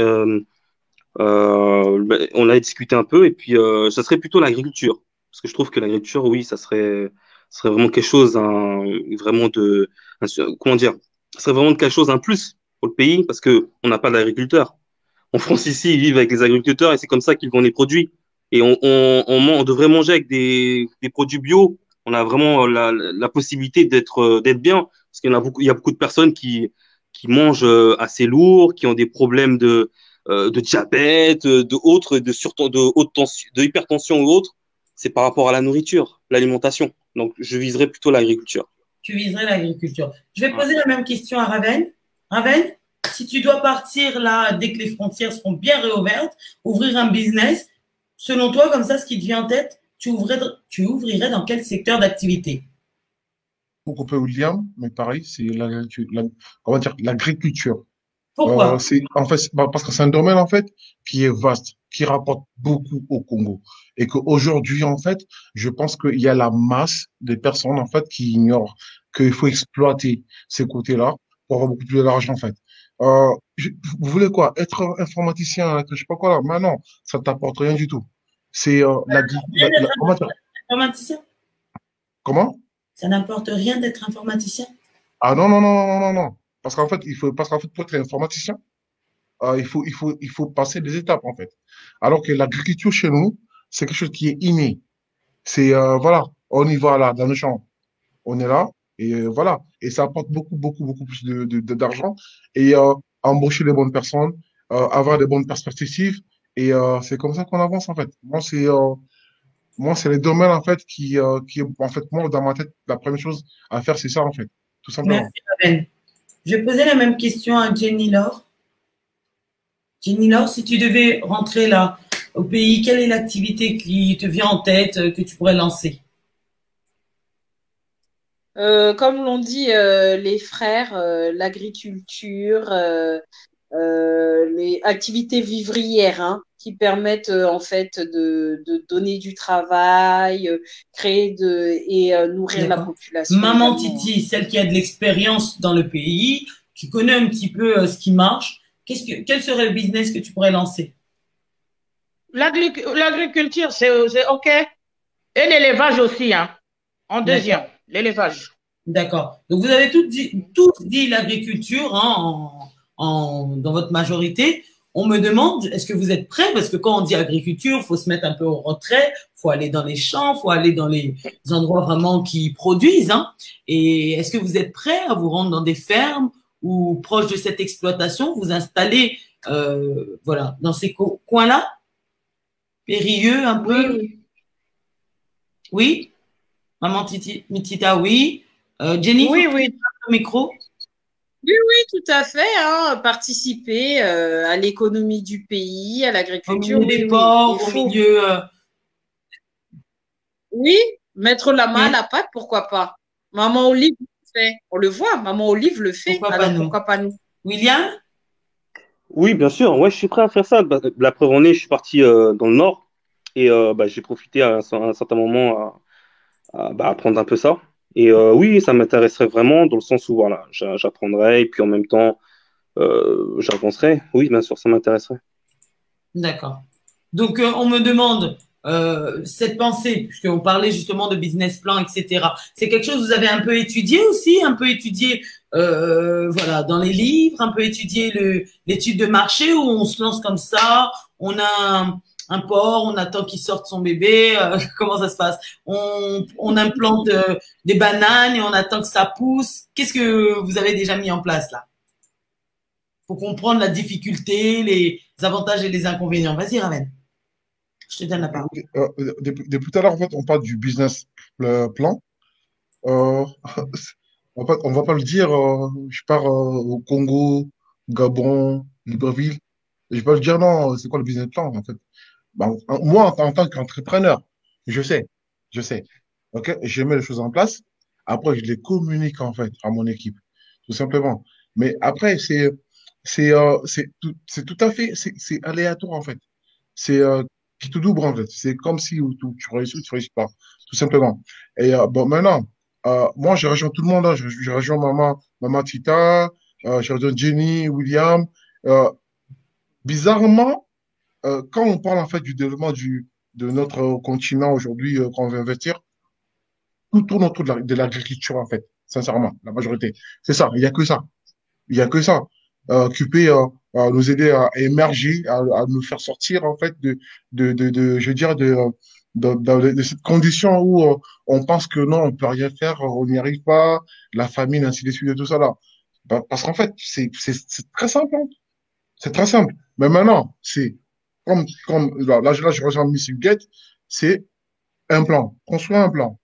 On a discuté un peu et puis ça serait plutôt l'agriculture. Parce que je trouve que l'agriculture, oui, ça serait vraiment quelque chose, comment dire, ça serait vraiment quelque chose, un plus pour le pays parce que on n'a pas d'agriculteurs. En France, ici, ils vivent avec les agriculteurs et c'est comme ça qu'ils vendent les produits. Et on devrait manger avec des produits bio. On a vraiment la possibilité d'être bien parce qu'il y a beaucoup de personnes qui mangent assez lourd, qui ont des problèmes de diabète, de haute tension, de hypertension ou autre. C'est par rapport à la nourriture, l'alimentation. Donc, je viserais plutôt l'agriculture. Tu viserais l'agriculture. Je vais poser la même question à Raven. Raven, Si tu dois partir là, dès que les frontières seront bien réouvertes, ouvrir un business, selon toi, comme ça, ce qui te vient en tête, tu ouvrirais dans quel secteur d'activité? Beaucoup peu William, mais pareil, c'est on va dire l'agriculture. Pourquoi? En fait, parce que c'est un domaine en fait qui est vaste, qui rapporte beaucoup au Congo, et qu'aujourd'hui en fait, je pense qu'il y a la masse des personnes en fait qui ignorent qu'il faut exploiter ces côtés-là pour avoir beaucoup plus d'argent en fait. Vous voulez quoi? Être informaticien, être je sais pas quoi là? Mais non, ça t'apporte rien du tout. C'est Rien d'être comment dire? informaticien? Comment? Ça n'importe rien d'être informaticien? Ah non non non non non non non. Parce qu'en fait pour être informaticien il faut passer des étapes, en fait. Alors que l'agriculture chez nous, c'est quelque chose qui est inné. C'est, voilà, on y va là, dans le champ. On est là, et voilà. Et ça apporte beaucoup, beaucoup, beaucoup plus d'argent. Et embaucher les bonnes personnes, avoir des bonnes perspectives. Et c'est comme ça qu'on avance, en fait. Moi, c'est les domaines, en fait, en fait, moi, dans ma tête, la première chose à faire, c'est ça, en fait. Tout Merci, simplement. Raven. Je vais poser la même question à Jenny Laure. Jenny Laure, si tu devais rentrer là au pays, quelle est l'activité qui te vient en tête que tu pourrais lancer? Comme l'ont dit les frères, l'agriculture, les activités vivrières, hein, qui permettent en fait de donner du travail, et nourrir la D'accord. population Maman également, hein. Titi, celle qui a de l'expérience dans le pays, qui connaît un petit peu ce qui marche, quel serait le business que tu pourrais lancer? L'agriculture, c'est OK. Et l'élevage aussi, hein. En deuxième, D'accord. l'élevage. D'accord. Donc, vous avez tous dit l'agriculture hein, dans votre majorité. On me demande, est-ce que vous êtes prêts? Parce que quand on dit agriculture, il faut se mettre un peu au retrait, il faut aller dans les champs, il faut aller dans les endroits vraiment qui produisent. Hein. Et est-ce que vous êtes prêts à vous rendre dans des fermes ou proches de cette exploitation, vous installer voilà, dans ces coins-là, périlleux un Oui, peu? oui. Oui? Maman Mitita, oui. Jenny, il faut Oui, que tu oui. aies le micro. Oui, oui, tout à fait, hein, participer à l'économie du pays, à Au l'agriculture, milieu oui, des oui, il ports, au faut. milieu. Oui, mettre la main à Bien, la pâte, pourquoi pas? Maman Olive le fait. On le voit, Maman Olive le fait, pourquoi pas alors nous? pourquoi pas nous? William? Oui, bien sûr. Ouais, je suis prêt à faire ça. Bah, la preuve en est, je suis parti dans le nord et bah, j'ai profité à un certain moment bah, apprendre un peu ça. Et oui, ça m'intéresserait vraiment dans le sens où voilà, j'apprendrai et puis en même temps, j'avancerai. Oui, bien sûr, ça m'intéresserait. D'accord. Donc, on me demande cette pensée, puisqu'on parlait justement de business plan, etc. C'est quelque chose que vous avez un peu étudié aussi, un peu étudié voilà, dans les livres, un peu étudié l'étude de marché où on se lance comme ça, on a un porc, on attend qu'il sorte son bébé, comment ça se passe? On implante des bananes et on attend que ça pousse. Qu'est-ce que vous avez déjà mis en place là? Pour comprendre la difficulté, les avantages et les inconvénients. Vas-y, Raven. Je te donne la parole. Écoutez, depuis tout à l'heure, en fait, on parle du business plan. Euh, en fait, on va pas le dire, je pars au Congo, Gabon, Libreville. Je vais pas le dire, non, c'est quoi le business plan, en fait? Ben, moi, en tant qu'entrepreneur, je sais, je sais. OK? Je mets les choses en place. Après, je les communique, en fait, à mon équipe, tout simplement. Mais après, c'est tout à fait, c'est aléatoire, en fait. C'est qui tout double, en fait. C'est comme si tu réussis ou tu réussis pas, tout simplement. Et bon, maintenant, moi, je rejoins tout le monde. Hein. Je rejoins Maman Tita, je rejoins Jenny, William. Euh, bizarrement, quand on parle en fait du développement de notre continent aujourd'hui, qu'on veut investir, tout tourne autour de l'agriculture, en fait, sincèrement, la majorité. C'est ça, il n'y a que ça. Il n'y a que ça. Qui peut nous aider à émerger, à nous faire sortir, en fait, je veux dire, de cette condition où on pense que non, on peut rien faire, on n'y arrive pas, la famine, ainsi de suite, et tout ça là. Parce qu'en fait, c'est très simple. Hein. C'est très simple. Mais maintenant, c'est là, je rejoins Miss Huguette, c'est un plan, construire un plan.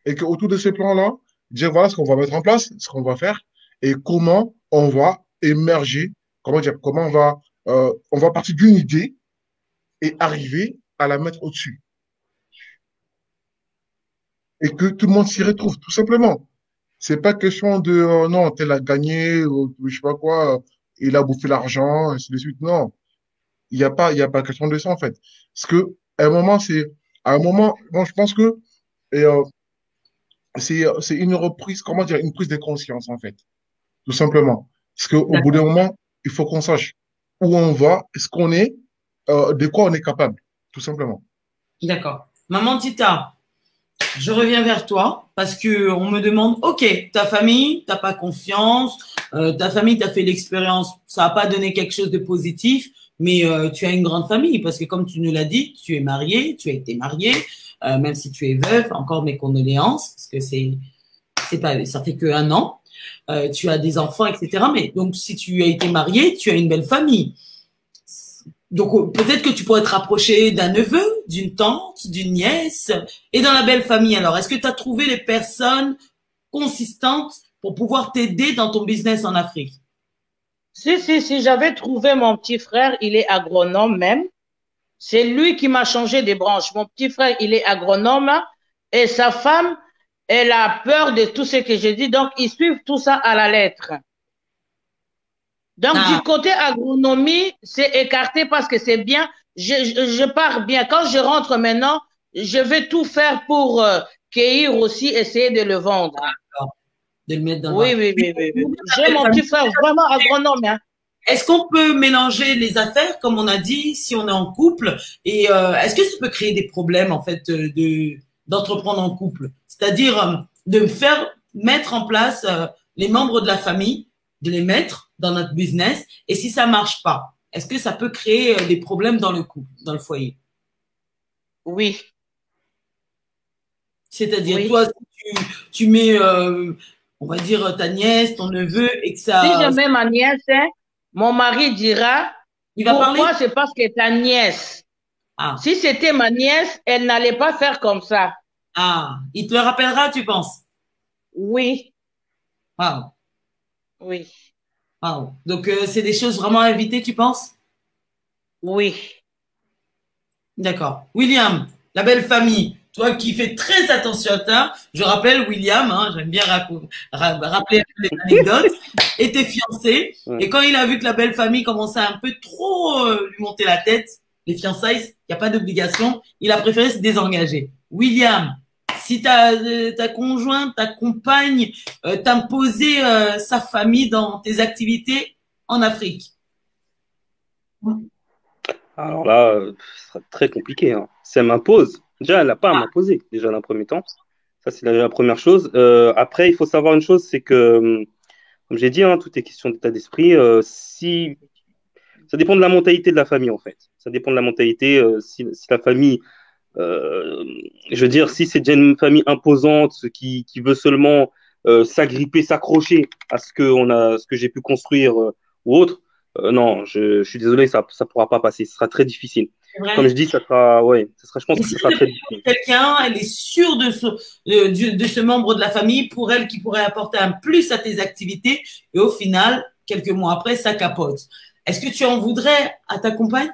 Et qu'autour de ce plan-là, dire voilà ce qu'on va mettre en place, ce qu'on va faire et comment on va émerger, comment dire, on va partir d'une idée et arriver à la mettre au-dessus. Et que tout le monde s'y retrouve, tout simplement. C'est pas question de non, tel a gagné, ou je sais pas quoi, il a bouffé l'argent, ainsi de suite. Non, il y a pas question de ça en fait. Parce que à un moment, bon, je pense que et, c'est une reprise, comment dire, une prise de conscience en fait, tout simplement. Parce qu'au bout d'un D'accord. moment, il faut qu'on sache où on va, est-ce qu'on est, de quoi on est capable, tout simplement. D'accord. Maman Tita, je reviens vers toi parce que on me demande, ok, ta famille, t'as pas confiance, ta famille t'a fait l'expérience, ça a pas donné quelque chose de positif, mais tu as une grande famille parce que comme tu nous l'as dit, tu es marié, tu as été marié, même si tu es veuve, encore mes condoléances parce que c'est pas, ça fait que 1 an, tu as des enfants, etc. Mais donc si tu as été marié, tu as une belle famille. Donc, peut-être que tu pourrais te rapprocher d'un neveu, d'une tante, d'une nièce, et dans la belle famille. Alors, est-ce que tu as trouvé les personnes consistantes pour pouvoir t'aider dans ton business en Afrique? Si, j'avais trouvé mon petit frère, il est agronome même. C'est lui qui m'a changé des branches. Mon petit frère, il est agronome et sa femme, elle a peur de tout ce que je dis. Donc, ils suivent tout ça à la lettre. Donc, Ah, du côté agronomie, c'est écarté parce que c'est bien. Je pars bien. Quand je rentre maintenant, je vais tout faire pour cueillir aussi, essayer de le vendre. d'accord. De le mettre dans Oui, la... oui, oui, oui, oui. J'ai mon petit frère vraiment agronome, hein. Est-ce qu'on peut mélanger les affaires, comme on a dit, si on est en couple? Et est-ce que ça peut créer des problèmes, en fait, d'entreprendre en couple? C'est-à-dire de faire mettre en place les membres de la famille, de les mettre dans notre business. Et si ça marche pas, est-ce que ça peut créer des problèmes dans le couple, dans le foyer? Oui, C'est-à-dire, oui. toi, si tu mets, on va dire, ta nièce, ton neveu, et que Si ça, je mets ma nièce, hein, mon mari dira, il va parler? pourquoi? C'est parce que ta nièce. Ah, Si c'était ma nièce, elle n'allait pas faire comme ça. ah, il te le rappellera, tu penses? Oui, Waouh, oui, waouh. Donc, c'est des choses vraiment à éviter, tu penses? oui. D'accord. William, la belle famille, toi qui fais très attention à ça, je rappelle William, hein, j'aime bien rappeler un peu les anecdotes, était fiancé, Ouais. et quand il a vu que la belle famille commençait un peu trop lui monter la tête, les fiançailles, il n'y a pas d'obligation, il a préféré se désengager. William, si ta conjointe, ta compagne t'imposait sa famille dans tes activités en Afrique. Alors là, ce sera très compliqué, hein. Si elle m'impose, déjà, elle n'a pas à m'imposer, déjà, dans un premier temps. Ça, c'est la première chose. Après, il faut savoir une chose, c'est que, comme j'ai dit, hein, tout est question d'état d'esprit. Si Ça dépend de la mentalité de la famille, en fait. Ça dépend de la mentalité. Si la famille, euh, je veux dire, si c'est déjà une famille imposante qui veut seulement s'agripper, s'accrocher à ce que j'ai pu construire ou autre, non, je suis désolé, ça ne pourra pas passer. Ce sera très difficile. C'est vrai. Comme je dis, je pense Et que si ça sera elle très est sûre de difficile. quelqu'un, elle est sûre de ce membre de la famille pour elle qui pourrait apporter un plus à tes activités et au final, quelques mois après, ça capote. Est-ce que tu en voudrais à ta compagne?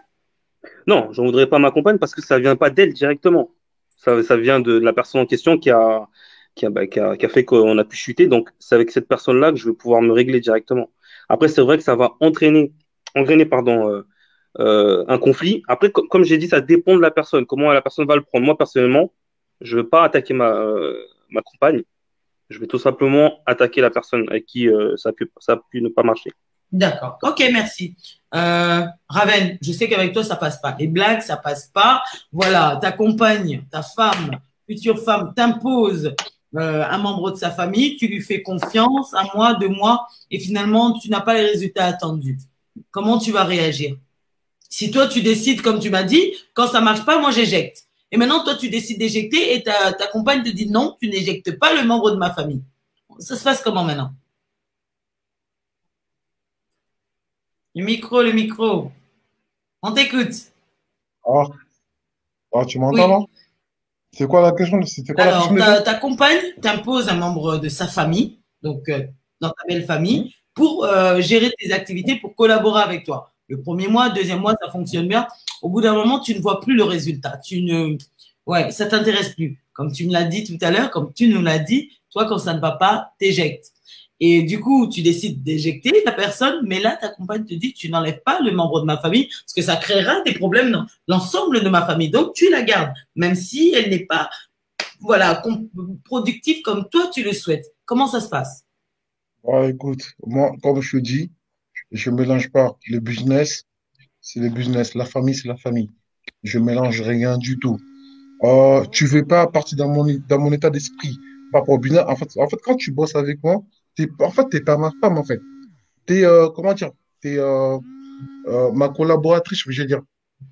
Non, je ne voudrais pas ma compagne parce que ça ne vient pas d'elle directement. Ça vient de la personne en question qui a fait qu'on a pu chuter. Donc, c'est avec cette personne-là que je vais pouvoir me régler directement. Après, c'est vrai que ça va engrainer pardon, un conflit. Après, comme j'ai dit, ça dépend de la personne, comment la personne va le prendre. Moi, personnellement, je ne vais pas attaquer ma compagne. Je vais tout simplement attaquer la personne avec qui ça a pu ne pas marcher. D'accord. Ok, merci. Raven, je sais qu'avec toi, ça passe pas. Les blagues, ça passe pas. Voilà, ta compagne, ta femme, future femme, t'impose un membre de sa famille, tu lui fais confiance, 1 mois, 2 mois, et finalement, tu n'as pas les résultats attendus. Comment tu vas réagir? Si toi, tu décides, comme tu m'as dit, quand ça marche pas, moi, j'éjecte. Et maintenant, toi, tu décides d'éjecter et ta compagne te dit non, tu n'éjectes pas le membre de ma famille. Ça se passe comment maintenant? Le micro, le micro. On t'écoute. Ah, ah, tu m'entends, Oui. non? C'est quoi la question? C'était quoi la question Alors, déjà? ta compagne t'impose un membre de sa famille, donc dans ta belle Hmm. famille. pour gérer tes activités, pour collaborer avec toi. Le premier mois, deuxième mois, ça fonctionne bien. Au bout d'un moment, tu ne vois plus le résultat. Ouais, ça t'intéresse plus. Comme tu me l'as dit tout à l'heure, comme tu nous l'as dit, toi, quand ça ne va pas, t'éjectes. Et du coup, tu décides d'éjecter la personne, mais là, ta compagne te dit, tu n'enlèves pas le membre de ma famille, parce que ça créera des problèmes dans l'ensemble de ma famille. Donc, tu la gardes, même si elle n'est pas, voilà, productive comme toi, tu le souhaites. Comment ça se passe? Ouais, écoute, moi, comme je te dis, je mélange pas le business, c'est le business, la famille, c'est la famille. Je mélange rien du tout. Tu veux pas partir dans mon état d'esprit par rapport au business. En fait, quand tu bosses avec moi, t'es pas ma femme, en fait. Comment dire, t'es ma collaboratrice, je veux dire,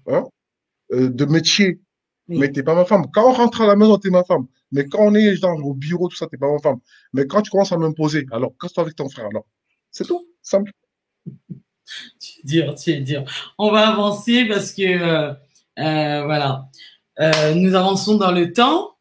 hein, de métier, mais Oui. t'es pas ma femme. Quand on rentre à la maison, t'es ma femme. Mais quand on est genre au bureau, tout ça, t'es pas ma femme. Mais quand tu commences à m'imposer, alors casse-toi avec ton frère, alors. C'est tout, simple. Tu es dur, tu es dur. On va avancer parce que, voilà, nous avançons dans le temps.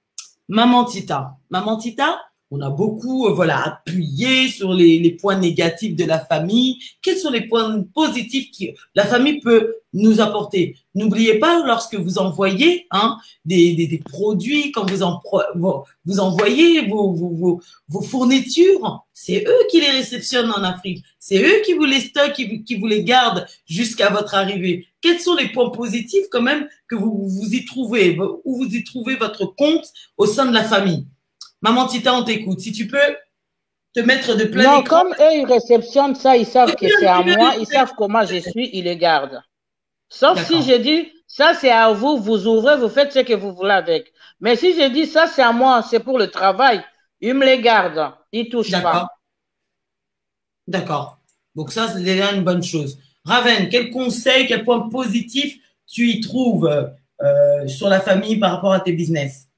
Maman Tita. Maman Tita, on a beaucoup voilà, appuyé sur les points négatifs de la famille. Quels sont les points positifs que la famille peut nous apporter? N'oubliez pas, lorsque vous envoyez des produits, quand vous envoyez vos fournitures, c'est eux qui les réceptionnent en Afrique. C'est eux qui vous les stockent, qui vous les gardent jusqu'à votre arrivée. Quels sont les points positifs quand même que vous y trouvez, où vous y trouvez votre compte au sein de la famille? Maman Tita, on t'écoute. Si tu peux te mettre de plein Non, écran. comme eux, ils réceptionnent ça, ils savent que c'est à moi, ils savent comment je suis, ils les gardent. Sauf si je dis, ça c'est à vous, vous ouvrez, vous faites ce que vous voulez avec. Mais si je dis, ça c'est à moi, c'est pour le travail, ils me les gardent, ils ne touchent pas. D'accord. Donc ça, c'est déjà une bonne chose. Raven, quel conseil, quel point positif tu y trouves sur la famille par rapport à tes business?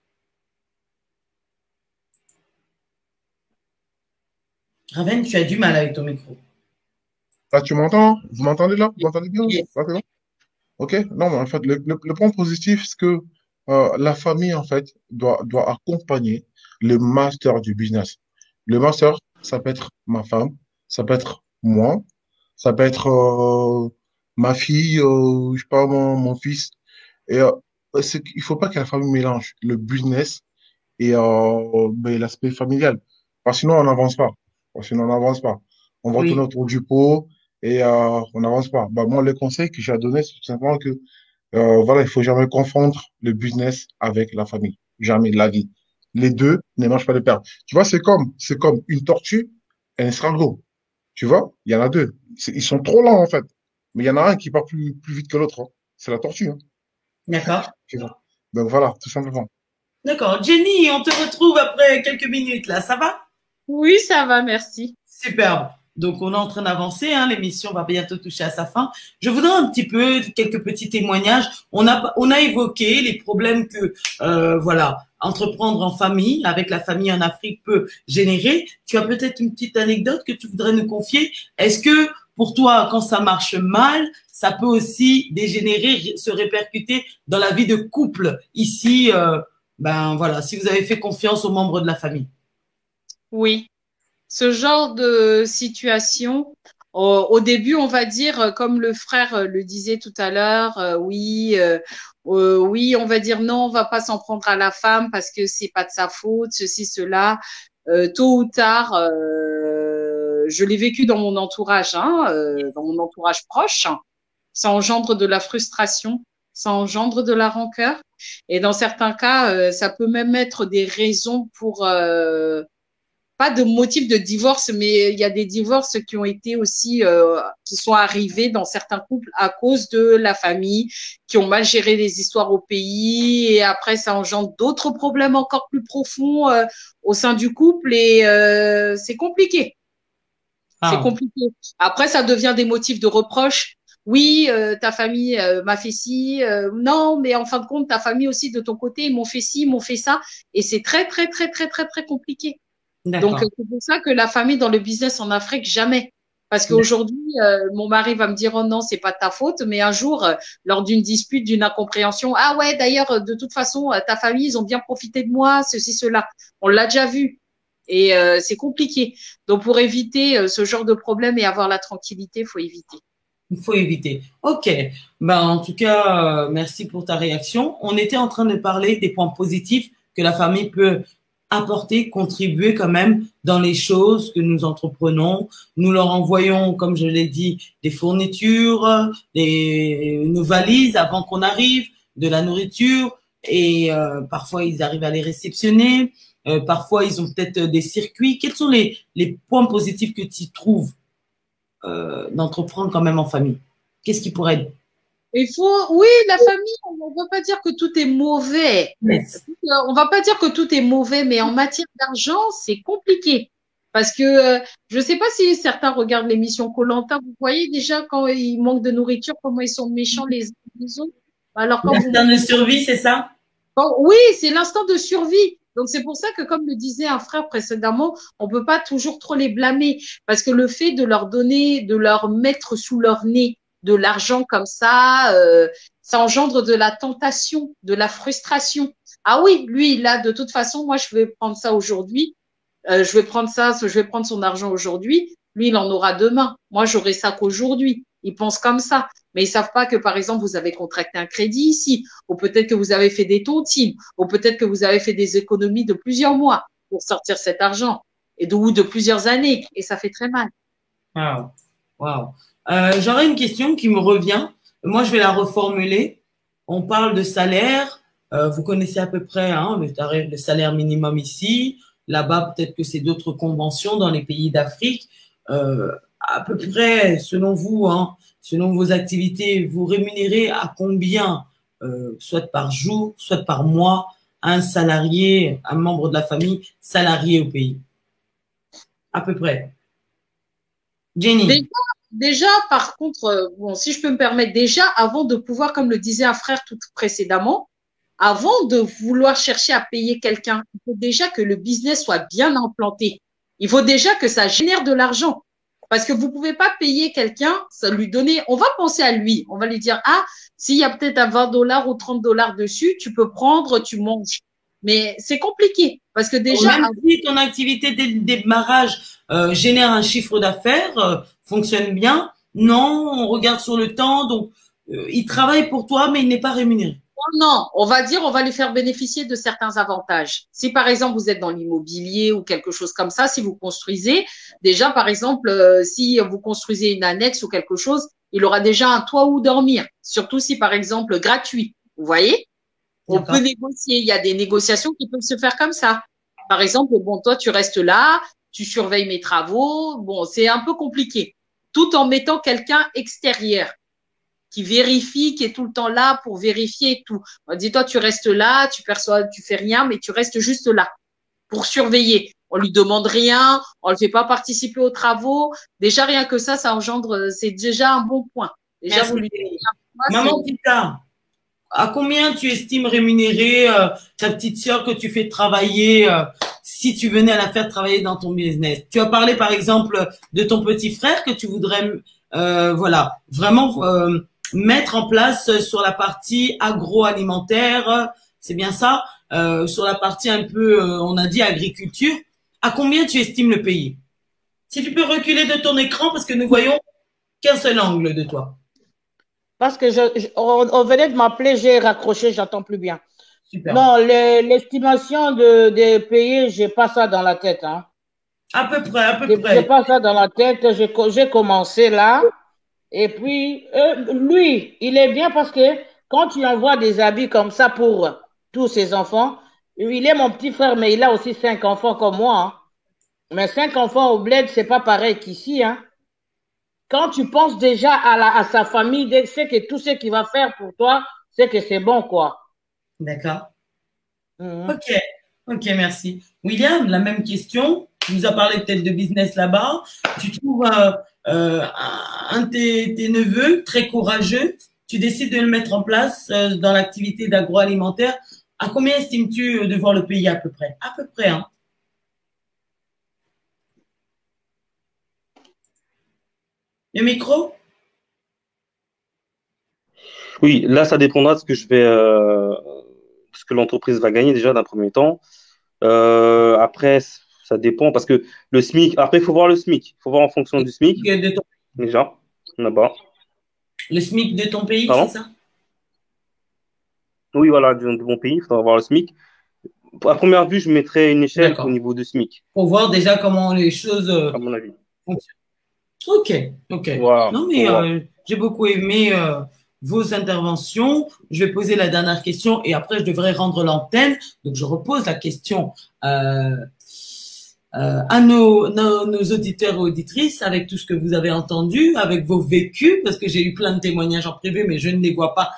Raven, tu as du mal avec ton micro. Là, tu m'entends? Vous m'entendez là? Vous m'entendez bien? Yes. Là, c'est bon. OK? Non, mais en fait, le point positif, c'est que la famille, en fait, doit accompagner le master du business. Le master, ça peut être ma femme, ça peut être moi, ça peut être ma fille, je sais pas, mon fils. Et il faut pas que la famille mélange le business et ben, l'aspect familial. Parce que sinon, on n'avance pas. Parce que sinon, on n'avance pas. On va tourner Oui. autour du pot et on n'avance pas. Bah, moi, le conseil que j'ai à donner, c'est tout simplement que voilà, il faut jamais confondre le business avec la famille. Jamais de la vie. Les deux ne mangent pas de pair. Tu vois, c'est comme une tortue et un escargot. Tu vois, il y en a deux. Ils sont trop lents, en fait. Mais il y en a un qui part plus vite que l'autre, hein. C'est la tortue, hein. D'accord. Tu vois. Donc voilà, tout simplement. D'accord. Jenny, on te retrouve après quelques minutes là. Ça va? Oui, ça va, merci. Superbe. Donc, on est en train d'avancer. L'émission va bientôt toucher à sa fin. Je voudrais un petit peu, quelques petits témoignages. On a évoqué les problèmes que, voilà, entreprendre en famille, avec la famille en Afrique peut générer. Tu as peut-être une petite anecdote que tu voudrais nous confier. Est-ce que, pour toi, quand ça marche mal, ça peut aussi dégénérer, se répercuter dans la vie de couple ici, ben voilà, si vous avez fait confiance aux membres de la famille? Oui. Ce genre de situation, au début, on va dire, comme le frère le disait tout à l'heure, oui, on va dire non, on va pas s'en prendre à la femme parce que c'est pas de sa faute, ceci, cela. Tôt ou tard, je l'ai vécu dans mon entourage, dans mon entourage proche. Ça engendre de la frustration, ça engendre de la rancœur. Et dans certains cas, ça peut même être des raisons pour pas de motif de divorce, mais il y a des divorces qui ont été aussi, qui sont arrivés dans certains couples à cause de la famille, qui ont mal géré les histoires au pays, et après ça engendre d'autres problèmes encore plus profonds au sein du couple, et c'est compliqué. C'est compliqué. Après, ça devient des motifs de reproche. Oui, ta famille m'a fait ci. Non, mais en fin de compte, ta famille aussi de ton côté, ils m'ont fait ci, ils m'ont fait ça, et c'est très, très, très, très, très, très compliqué. Donc, c'est pour ça que la famille dans le business en Afrique, jamais. Parce qu'aujourd'hui, mon mari va me dire, oh non, c'est pas de ta faute. Mais un jour, lors d'une dispute, d'une incompréhension, ah ouais, d'ailleurs, de toute façon, ta famille, ils ont bien profité de moi, ceci, cela. On l'a déjà vu. Et c'est compliqué. Donc, pour éviter ce genre de problème et avoir la tranquillité, il faut éviter. Il faut éviter. OK. Ben, en tout cas, merci pour ta réaction. On était en train de parler des points positifs que la famille peut apporter, contribuer quand même dans les choses que nous entreprenons. Nous leur envoyons, comme je l'ai dit, des fournitures, nos valises avant qu'on arrive, de la nourriture, et parfois ils arrivent à les réceptionner. Parfois ils ont peut-être des circuits. Quels sont les points positifs que tu trouves d'entreprendre quand même en famille? Qu'est-ce qui pourrait être? Oui, la famille, on ne va pas dire que tout est mauvais. Yes. On va pas dire que tout est mauvais, mais en matière d'argent, c'est compliqué. Parce que je ne sais pas si certains regardent l'émission koh, vous voyez déjà quand il manque de nourriture, comment ils sont méchants les uns les autres. Alors quand vous... L'instinct de survie, c'est ça? Oui, c'est l'instinct de survie. Donc, c'est pour ça que, comme le disait un frère précédemment, on peut pas toujours trop les blâmer. Parce que le fait de leur donner, de leur mettre sous leur nez de l'argent comme ça engendre de la tentation, de la frustration. Ah oui, lui, là, de toute façon, moi, je vais prendre ça aujourd'hui. Je vais prendre son argent aujourd'hui. Lui, il en aura demain. Moi, j'aurai ça qu'aujourd'hui. Ils pensent comme ça. Mais ils savent pas que, par exemple, vous avez contracté un crédit ici, ou peut-être que vous avez fait des tontines, ou peut-être que vous avez fait des économies de plusieurs mois pour sortir cet argent, ou de plusieurs années, et ça fait très mal. Wow. Wow. J'aurais une question qui me revient. Moi, je vais la reformuler. On parle de salaire. Vous connaissez à peu près le salaire minimum ici. Là-bas, peut-être que c'est d'autres conventions dans les pays d'Afrique. À peu près, selon vous, selon vos activités, vous rémunérez à combien, soit par jour, soit par mois, un salarié, un membre de la famille salarié au pays? À peu près. Jenny. Déjà, par contre, bon, si je peux me permettre, déjà, avant de pouvoir, comme le disait un frère tout précédemment, avant de vouloir chercher à payer quelqu'un, il faut déjà que le business soit bien implanté. Il faut déjà que ça génère de l'argent. Parce que vous pouvez pas payer quelqu'un, ça lui donner, on va penser à lui, on va lui dire, ah, s'il y a peut-être un 20 $ ou 30 $ dessus, tu peux prendre, tu manges. Mais c'est compliqué parce que déjà. Même si ton activité dès le démarrage génère un chiffre d'affaires, fonctionne bien, non, on regarde sur le temps, donc il travaille pour toi, mais il n'est pas rémunéré. Non, on va dire, on va lui faire bénéficier de certains avantages. Si par exemple vous êtes dans l'immobilier ou quelque chose comme ça, si vous construisez, déjà par exemple, si vous construisez une annexe ou quelque chose, il aura déjà un toit où dormir. Surtout si par exemple gratuit. Vous voyez? On peut négocier. Il y a des négociations qui peuvent se faire comme ça. Par exemple, bon, toi, tu restes là, tu surveilles mes travaux. Bon, c'est un peu compliqué. Tout en mettant quelqu'un extérieur qui vérifie, qui est tout le temps là pour vérifier tout. Dis-toi, tu restes là, tu fais rien, mais tu restes juste là pour surveiller. On lui demande rien, on le fait pas participer aux travaux. Déjà, rien que ça engendre, c'est déjà un bon point. Déjà, merci. Vous lui Maman Tita, à combien tu estimes rémunérer ta petite sœur que tu fais travailler si tu venais à la faire travailler dans ton business? Tu as parlé par exemple de ton petit frère que tu voudrais vraiment mettre en place sur la partie agroalimentaire, c'est bien ça, sur la partie un peu, on a dit agriculture. À combien tu estimes le payer? Si tu peux reculer de ton écran parce que nous voyons qu'un seul angle de toi. Parce que on venait de m'appeler, j'ai raccroché, j'entends plus bien. Super. Non, l'estimation de payer, j'ai pas ça dans la tête. Hein. À peu près. J'ai pas ça dans la tête. J'ai commencé là. Et puis, lui, il est bien parce que quand tu envoies des habits comme ça pour tous ses enfants, il est mon petit frère, mais il a aussi 5 enfants comme moi. Hein. Mais 5 enfants au bled, c'est pas pareil qu'ici. Hein. Quand tu penses déjà à sa famille, c'est que tout ce qu'il va faire pour toi, c'est que c'est bon, quoi. D'accord. Ok, merci. William, la même question. Tu nous as parlé peut-être de business là-bas. Tu trouves un de tes neveux très courageux. Tu décides de le mettre en place dans l'activité d'agroalimentaire. À combien estimes-tu devoir le payer à peu près? À peu près, hein. Le micro? Oui, là, ça dépendra de ce que ce que l'entreprise va gagner déjà d'un premier temps. Après, Ça dépend parce que le SMIC, après, il faut voir le SMIC. Il faut voir en fonction du SMIC, déjà, là-bas. Le SMIC de ton pays, Pardon? c'est ça? Oui, voilà, de mon pays, il faudra voir le SMIC. À première vue, je mettrais une échelle D'accord. au niveau du SMIC, Pour voir déjà comment les choses à mon avis. fonctionnent. Ok, ok. Voilà. Non, mais Voilà. j'ai beaucoup aimé vos interventions. Je vais poser la dernière question et après, je devrais rendre l'antenne. Donc, je repose la question à nos auditeurs et auditrices avec tout ce que vous avez entendu, avec vos vécus, parce que j'ai eu plein de témoignages en privé, mais je ne les vois pas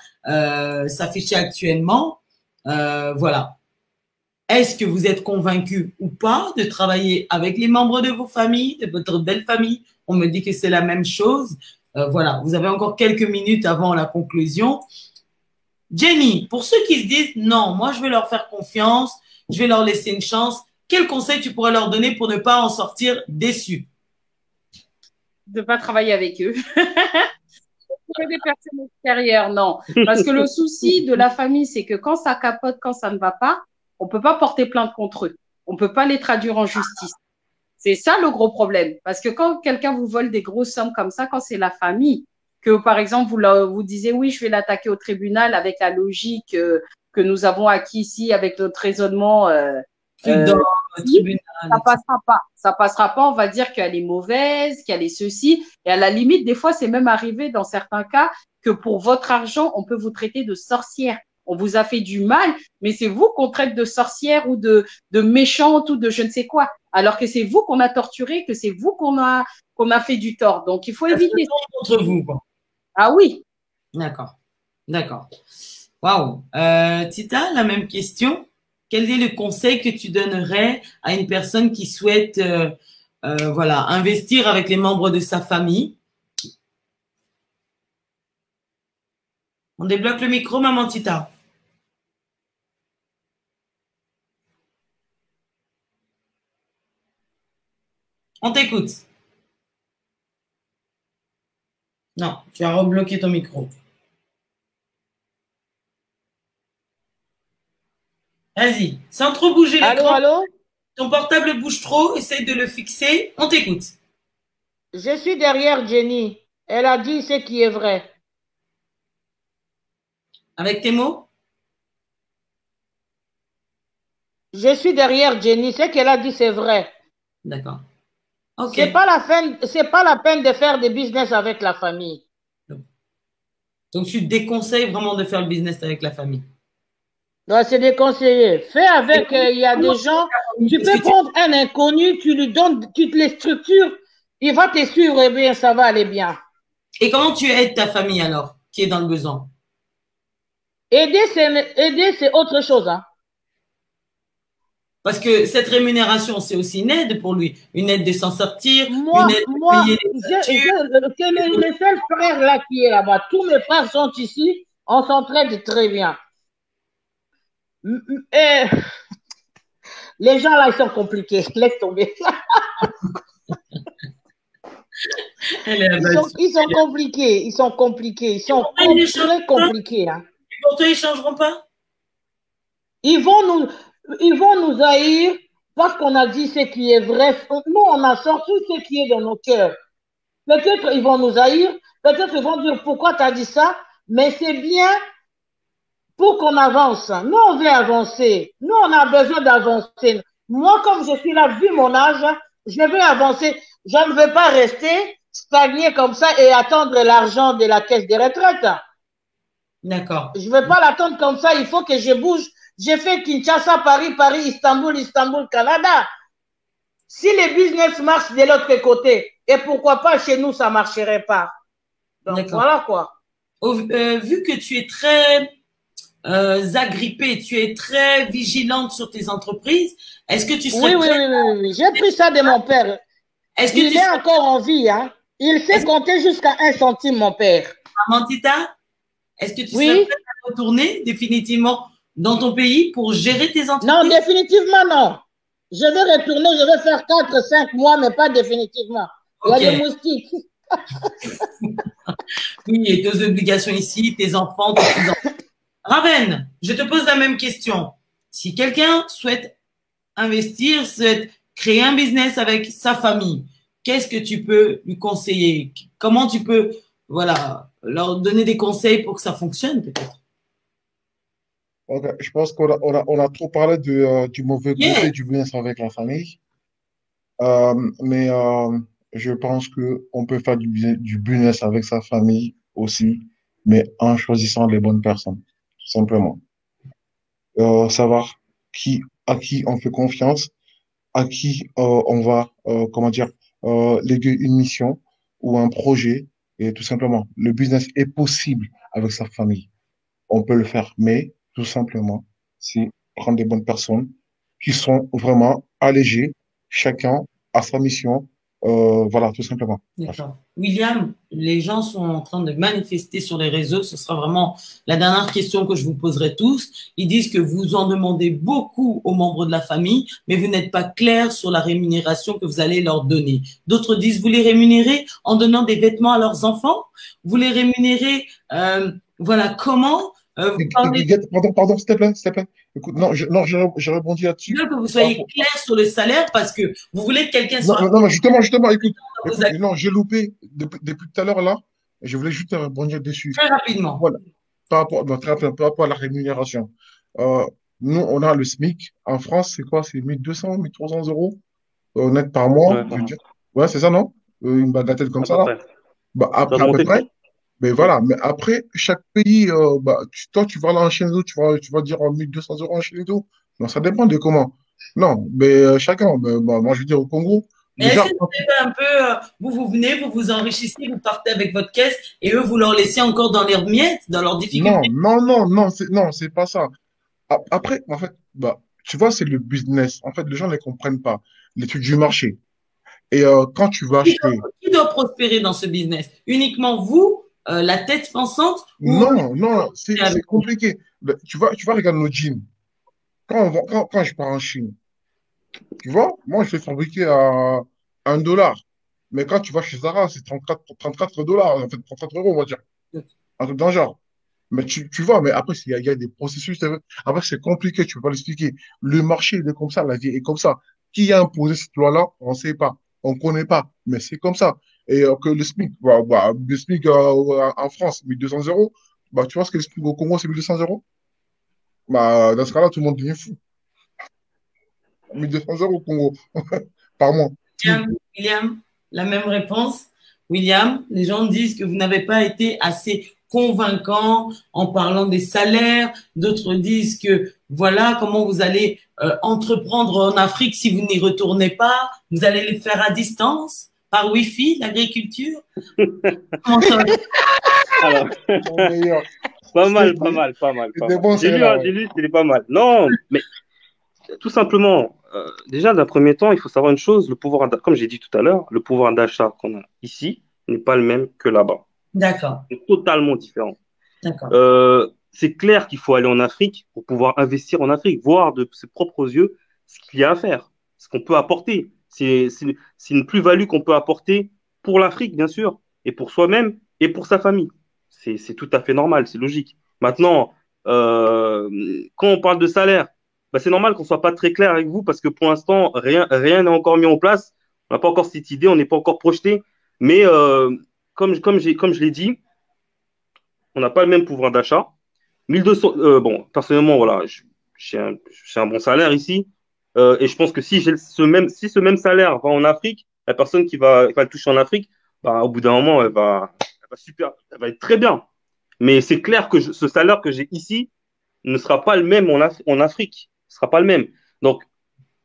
s'afficher actuellement. Voilà. Est-ce que vous êtes convaincu ou pas de travailler avec les membres de vos familles, de votre belle famille? On me dit que c'est la même chose. Voilà, vous avez encore quelques minutes avant la conclusion. Jenny, pour ceux qui se disent non, moi je vais leur faire confiance, je vais leur laisser une chance, quel conseil tu pourrais leur donner pour ne pas en sortir déçus? De ne pas travailler avec eux. Des personnes extérieures, non. Parce que le souci de la famille, c'est que quand ça capote, quand ça ne va pas, on ne peut pas porter plainte contre eux. On ne peut pas les traduire en justice. C'est ça le gros problème. Parce que quand quelqu'un vous vole des grosses sommes comme ça, quand c'est la famille, que par exemple, vous disiez, oui, je vais l'attaquer au tribunal avec la logique que nous avons acquis ici, avec notre raisonnement, tribunal. ça passera pas. Ça passera pas. On va dire qu'elle est mauvaise, qu'elle est ceci. Et à la limite, des fois, c'est même arrivé dans certains cas que pour votre argent, on peut vous traiter de sorcière. On vous a fait du mal, mais c'est vous qu'on traite de sorcière ou de méchante ou de je ne sais quoi. Alors que c'est vous qu'on a torturé, que c'est vous qu'on a fait du tort. Donc, il faut éviter ça. Contre vous, quoi. Ah oui. D'accord. D'accord. Waouh. Tita, la même question. Quel est le conseil que tu donnerais à une personne qui souhaite voilà, investir avec les membres de sa famille? On débloque le micro, maman Tita. On t'écoute. Non, tu as rebloqué ton micro. Vas-y, sans trop bouger l'écran. Allô? Ton portable bouge trop, essaye de le fixer. On t'écoute. Je suis derrière Jenny. Elle a dit ce qui est vrai. Avec tes mots? Je suis derrière Jenny. Ce qu'elle a dit, c'est vrai. D'accord. Ok. C'est pas la peine de faire des business avec la famille. Donc, tu déconseilles vraiment de faire le business avec la famille? Non, c'est déconseillé. Fais avec, il y a des gens, tu peux prendre un inconnu, tu lui donnes, tu te les structures, il va te suivre et bien, ça va aller bien. Et comment tu aides ta famille alors, qui est dans le besoin? Aider, c'est autre chose, hein. Parce que cette rémunération, c'est aussi une aide pour lui. Une aide de s'en sortir, Moi, une aide de payer les le seul frère là qui est là-bas, tous mes frères sont ici, on s'entraide très bien. Et les gens là, ils sont compliqués. Laisse tomber. Ils sont compliqués. Ils sont compliqués. Ils sont très compliqués. Hein. Et pour toi, ils ne changeront pas? Ils vont nous haïr parce qu'on a dit ce qui est vrai. Nous, on a sorti ce qui est dans nos cœurs. Peut-être ils vont nous haïr. Peut-être ils vont dire pourquoi tu as dit ça. Mais c'est bien pour qu'on avance. Nous, on veut avancer. Nous, on a besoin d'avancer. Moi, comme je suis là, vu mon âge, je veux avancer. Je ne veux pas rester stagner comme ça et attendre l'argent de la caisse des retraites. D'accord. Je ne veux pas l'attendre comme ça. Il faut que je bouge. J'ai fait Kinshasa, Paris, Paris, Istanbul, Istanbul, Canada. Si les business marchent de l'autre côté, et pourquoi pas chez nous, ça ne marcherait pas. Donc, voilà quoi. Vu que tu es très agrippée, tu es très vigilante sur tes entreprises, est-ce que tu serais Oui. J'ai pris ça de mon père. Il est encore en vie. Hein? Il sait compter jusqu'à 1 centime, mon père. Maman Tita, est-ce que tu serais prête à retourner définitivement dans ton pays pour gérer tes entreprises? Non, définitivement non. Je vais retourner, je vais faire 4-5 mois, mais pas définitivement. Okay. Il y a des moustiques. Oui, et tes obligations ici, tes enfants, tes petits-enfants. Raven, je te pose la même question. Si quelqu'un souhaite investir, souhaite créer un business avec sa famille, qu'est-ce que tu peux lui conseiller? Comment tu peux, voilà, leur donner des conseils pour que ça fonctionne, peut-être? Ok, je pense on a trop parlé du mauvais Yeah. côté du business avec la famille. Mais je pense qu'on peut faire du business avec sa famille aussi, mais en choisissant les bonnes personnes, tout simplement. Savoir à qui on fait confiance, à qui on va, comment dire, léguer une mission ou un projet, et tout simplement, le business est possible avec sa famille. On peut le faire, mais tout simplement, c'est prendre des bonnes personnes qui sont vraiment allégées, chacun à sa mission, voilà, tout simplement. D'accord. William, les gens sont en train de manifester sur les réseaux. Ce sera vraiment la dernière question que je vous poserai tous. Ils disent que vous en demandez beaucoup aux membres de la famille, mais vous n'êtes pas clair sur la rémunération que vous allez leur donner. D'autres disent, vous les rémunérez en donnant des vêtements à leurs enfants. Vous les rémunérez, voilà, comment vous parlez. Pardon, s'il te plaît, s'il te plaît. Écoute, non, je rebondis Je là-dessus. veux que vous Par soyez rapport- clair sur le salaire parce que vous voulez que quelqu'un Non, soit. non, mais justement, écoute, Vous non, j'ai loupé depuis tout à l'heure là, et je voulais juste rebondir dessus. très rapidement. Voilà, très rapidement, par rapport à la rémunération. Euh, Nous, on a le SMIC. En France, c'est quoi? C'est 1200, 1300 euros net par mois, Ouais, je veux dire. Ouais, c'est ça, non? Une bagatelle comme à ça, peu là. près. Bah, Ça a à peu monté, je près. crois. Mais Mm. voilà. Mais après, chaque pays, bah, toi, tu vas là en Chine, tu vas dire 1200 euros en Chine et tout. Non, ça dépend de comment. Non, mais chacun. Bah, moi, je veux dire, au Congo, Et est-ce déjà, que vous faites un peu, vous venez, vous vous enrichissez, vous partez avec votre caisse et eux, vous leur laissez encore dans leurs miettes, dans leurs non, difficultés? non, c'est pas ça. Après, en fait, bah, tu vois, c'est le business. En fait, les gens ne comprennent pas l'étude du marché. Et quand tu vas acheter, Qui doit prospérer dans ce business? Uniquement vous, la tête pensante, ou non, avec c'est vous? compliqué. Tu vas regarder nos jeans. Quand je pars en Chine, tu vois, moi, je fais fabriquer à 1 dollar. Mais quand tu vas chez Zara, c'est 34 dollars, en fait, 34 euros, on va dire. Un truc dans le genre. Mais tu vois, mais après, il y a des processus. Après, c'est compliqué, tu peux pas l'expliquer. Le marché, il est comme ça, la vie est comme ça. Qui a imposé cette loi-là? On ne sait pas. On ne connaît pas. Mais c'est comme ça. Et que le SMIC, le SMIC en France, 1200 euros, bah, tu vois ce que le SMIC au Congo, c'est 1200 euros? Bah, dans ce cas-là, tout le monde devient fou. 1200 euros au Congo par mois. SMIC. William, la même réponse. William, les gens disent que vous n'avez pas été assez convaincant en parlant des salaires. D'autres disent que voilà comment vous allez entreprendre en Afrique si vous n'y retournez pas. Vous allez le faire à distance, par Wi-Fi, l'agriculture. Comment ça va? Alors, Mon meilleur. pas mal, C'était pas c'était mal. bon, celle-là, ouais. J'ai lu, c'était pas mal. Non, mais tout simplement, déjà, d'un premier temps, il faut savoir une chose, comme j'ai dit tout à l'heure, le pouvoir d'achat qu'on a ici n'est pas le même que là-bas. D'accord, C'est totalement différent. d'accord. C'est clair qu'il faut aller en Afrique pour pouvoir investir en Afrique, voir de ses propres yeux ce qu'il y a à faire, ce qu'on peut apporter. C'est une plus-value qu'on peut apporter pour l'Afrique, bien sûr, et pour soi-même et pour sa famille. C'est tout à fait normal, c'est logique. Maintenant, quand on parle de salaire, bah, c'est normal qu'on soit pas très clair avec vous parce que pour l'instant, rien n'est encore mis en place. On n'a pas encore cette idée, on n'est pas encore projeté. Mais comme je l'ai dit, on n'a pas le même pouvoir d'achat. 1200, bon, personnellement, voilà, j'ai un bon salaire ici. Et je pense que si si ce même salaire va en Afrique, la personne qui va le toucher en Afrique, bah, au bout d'un moment, elle va être très bien. Mais c'est clair que ce salaire que j'ai ici ne sera pas le même en Afrique. Ce sera pas le même. Donc,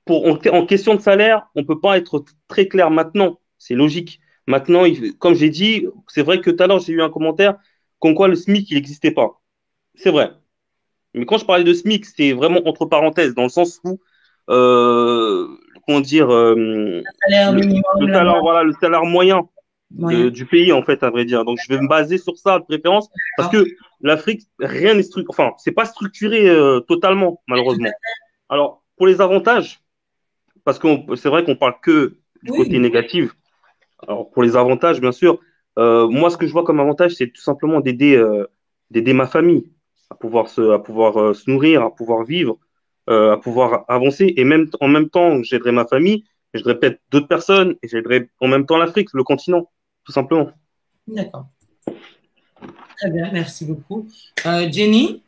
en question de salaire, on peut pas être très clair maintenant. C'est logique. Maintenant, comme j'ai dit, c'est vrai que tout à l'heure, j'ai eu un commentaire comme quoi le SMIC, il n'existait pas. C'est vrai. Mais quand je parlais de SMIC, c'était vraiment entre parenthèses, dans le sens où, euh, comment dire, Salaire minimum, le là, salaire, voilà, le salaire moyen moyen. du pays, en fait, à vrai dire. Donc, je vais me baser sur ça de préférence, parce que l'Afrique, rien n'est structuré, enfin, c'est pas structuré totalement, malheureusement. Alors, pour les avantages, parce que c'est vrai qu'on parle que du côté Oui, négatif. Alors, pour les avantages, bien sûr, moi, ce que je vois comme avantage, c'est tout simplement d'aider ma famille à pouvoir se nourrir, à pouvoir vivre, à pouvoir avancer. Et même, en même temps que j'aiderai ma famille, j'aiderai peut-être d'autres personnes et j'aiderai en même temps l'Afrique, le continent, tout simplement. D'accord. Très bien, merci beaucoup. Jenny,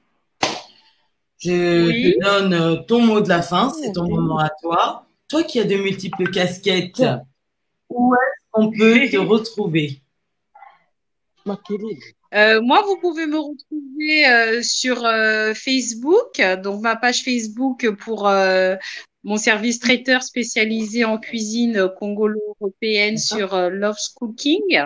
je te donne ton mot de la fin, c'est ton moment à toi. Toi qui as de multiples casquettes, où est-ce qu'on peut te retrouver? Moi, vous pouvez me retrouver sur Facebook, donc ma page Facebook pour mon service traiteur spécialisé en cuisine congolo-européenne sur Love's Cooking.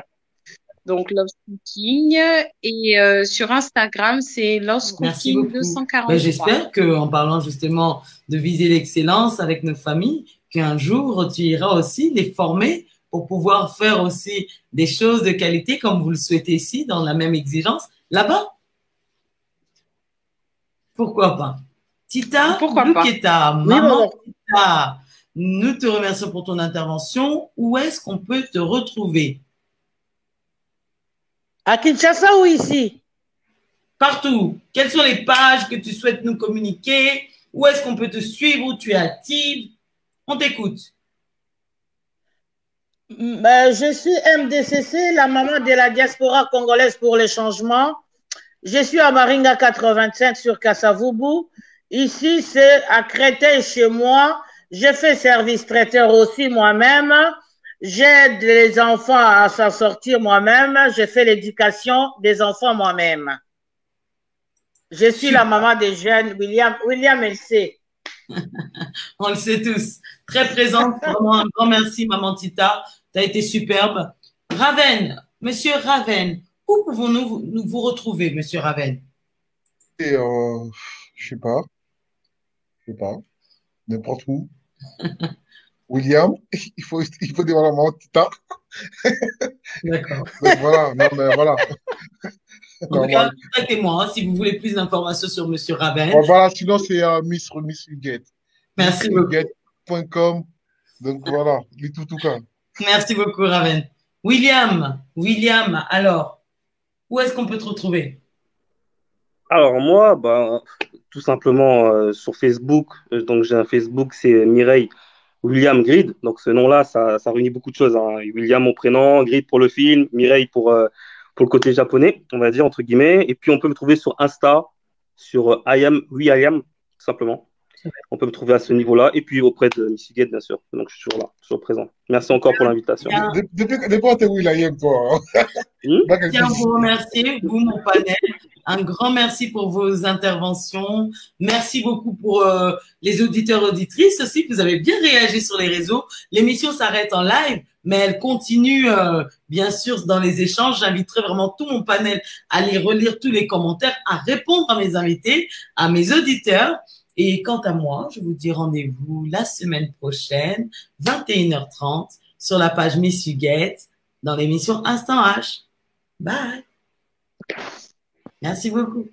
Donc Love's Cooking. Et sur Instagram, c'est Love's Cooking 243. J'espère qu'en parlant justement de viser l'excellence avec nos familles, qu'un jour tu iras aussi les former pour pouvoir faire aussi des choses de qualité comme vous le souhaitez ici, dans la même exigence, là-bas. Pourquoi pas? Tita Louketa, maman Tita, nous te remercions pour ton intervention. Où est-ce qu'on peut te retrouver? À Kinshasa ou ici? Partout. Quelles sont les pages que tu souhaites nous communiquer? Où est-ce qu'on peut te suivre? Où tu es active? On t'écoute. Je suis MDCC, la maman de la diaspora congolaise pour le changement. Je suis à Maringa 85 sur Kassavubu. Ici, c'est à Créteil chez moi. Je fais service traiteur aussi moi-même. J'aide les enfants à s'en sortir moi-même. Je fais l'éducation des enfants moi-même. Je suis la maman des jeunes, William LC. On le sait tous. Très présente. Vraiment un grand merci, maman Tita. Tu as été superbe. Raven, monsieur Raven, où pouvons-nous vous retrouver, monsieur Raven? Et je sais pas, n'importe où. William, il faut dire à la maman Tita. D'accord. Voilà, non mais voilà. En tout cas, contactez-moi hein, si vous voulez plus d'informations sur monsieur Raven. Voilà, sinon c'est Miss Huguette. Merci beaucoup. Huguette.com. Donc voilà, les tout cas. Merci beaucoup, Raven. William, alors, où est-ce qu'on peut te retrouver? Alors moi, tout simplement sur Facebook. Donc j'ai un Facebook, c'est Mireille William Grid. Donc ce nom-là, ça réunit beaucoup de choses. Hein. William, mon prénom, Grid pour le film, Mireille pour le côté japonais, on va dire, entre guillemets. Et puis on peut me trouver sur Insta, sur I am, tout simplement. On peut me trouver à ce niveau-là. Et puis auprès de Miss Huguette, bien sûr. Donc je suis toujours là, toujours présent. Merci encore pour l'invitation. Depuis quand t'es William, toi? Je tiens à vous remercier, vous, mon panel. Un grand merci pour vos interventions. Merci beaucoup pour les auditeurs, auditrices aussi. Vous avez bien réagi sur les réseaux. L'émission s'arrête en live, mais elle continue, bien sûr, dans les échanges. J'inviterai vraiment tout mon panel à aller relire tous les commentaires, à répondre à mes invités, à mes auditeurs. Et quant à moi, je vous dis rendez-vous la semaine prochaine, 21h30, sur la page Miss Huguette, dans l'émission Instant H. Bye. Merci beaucoup.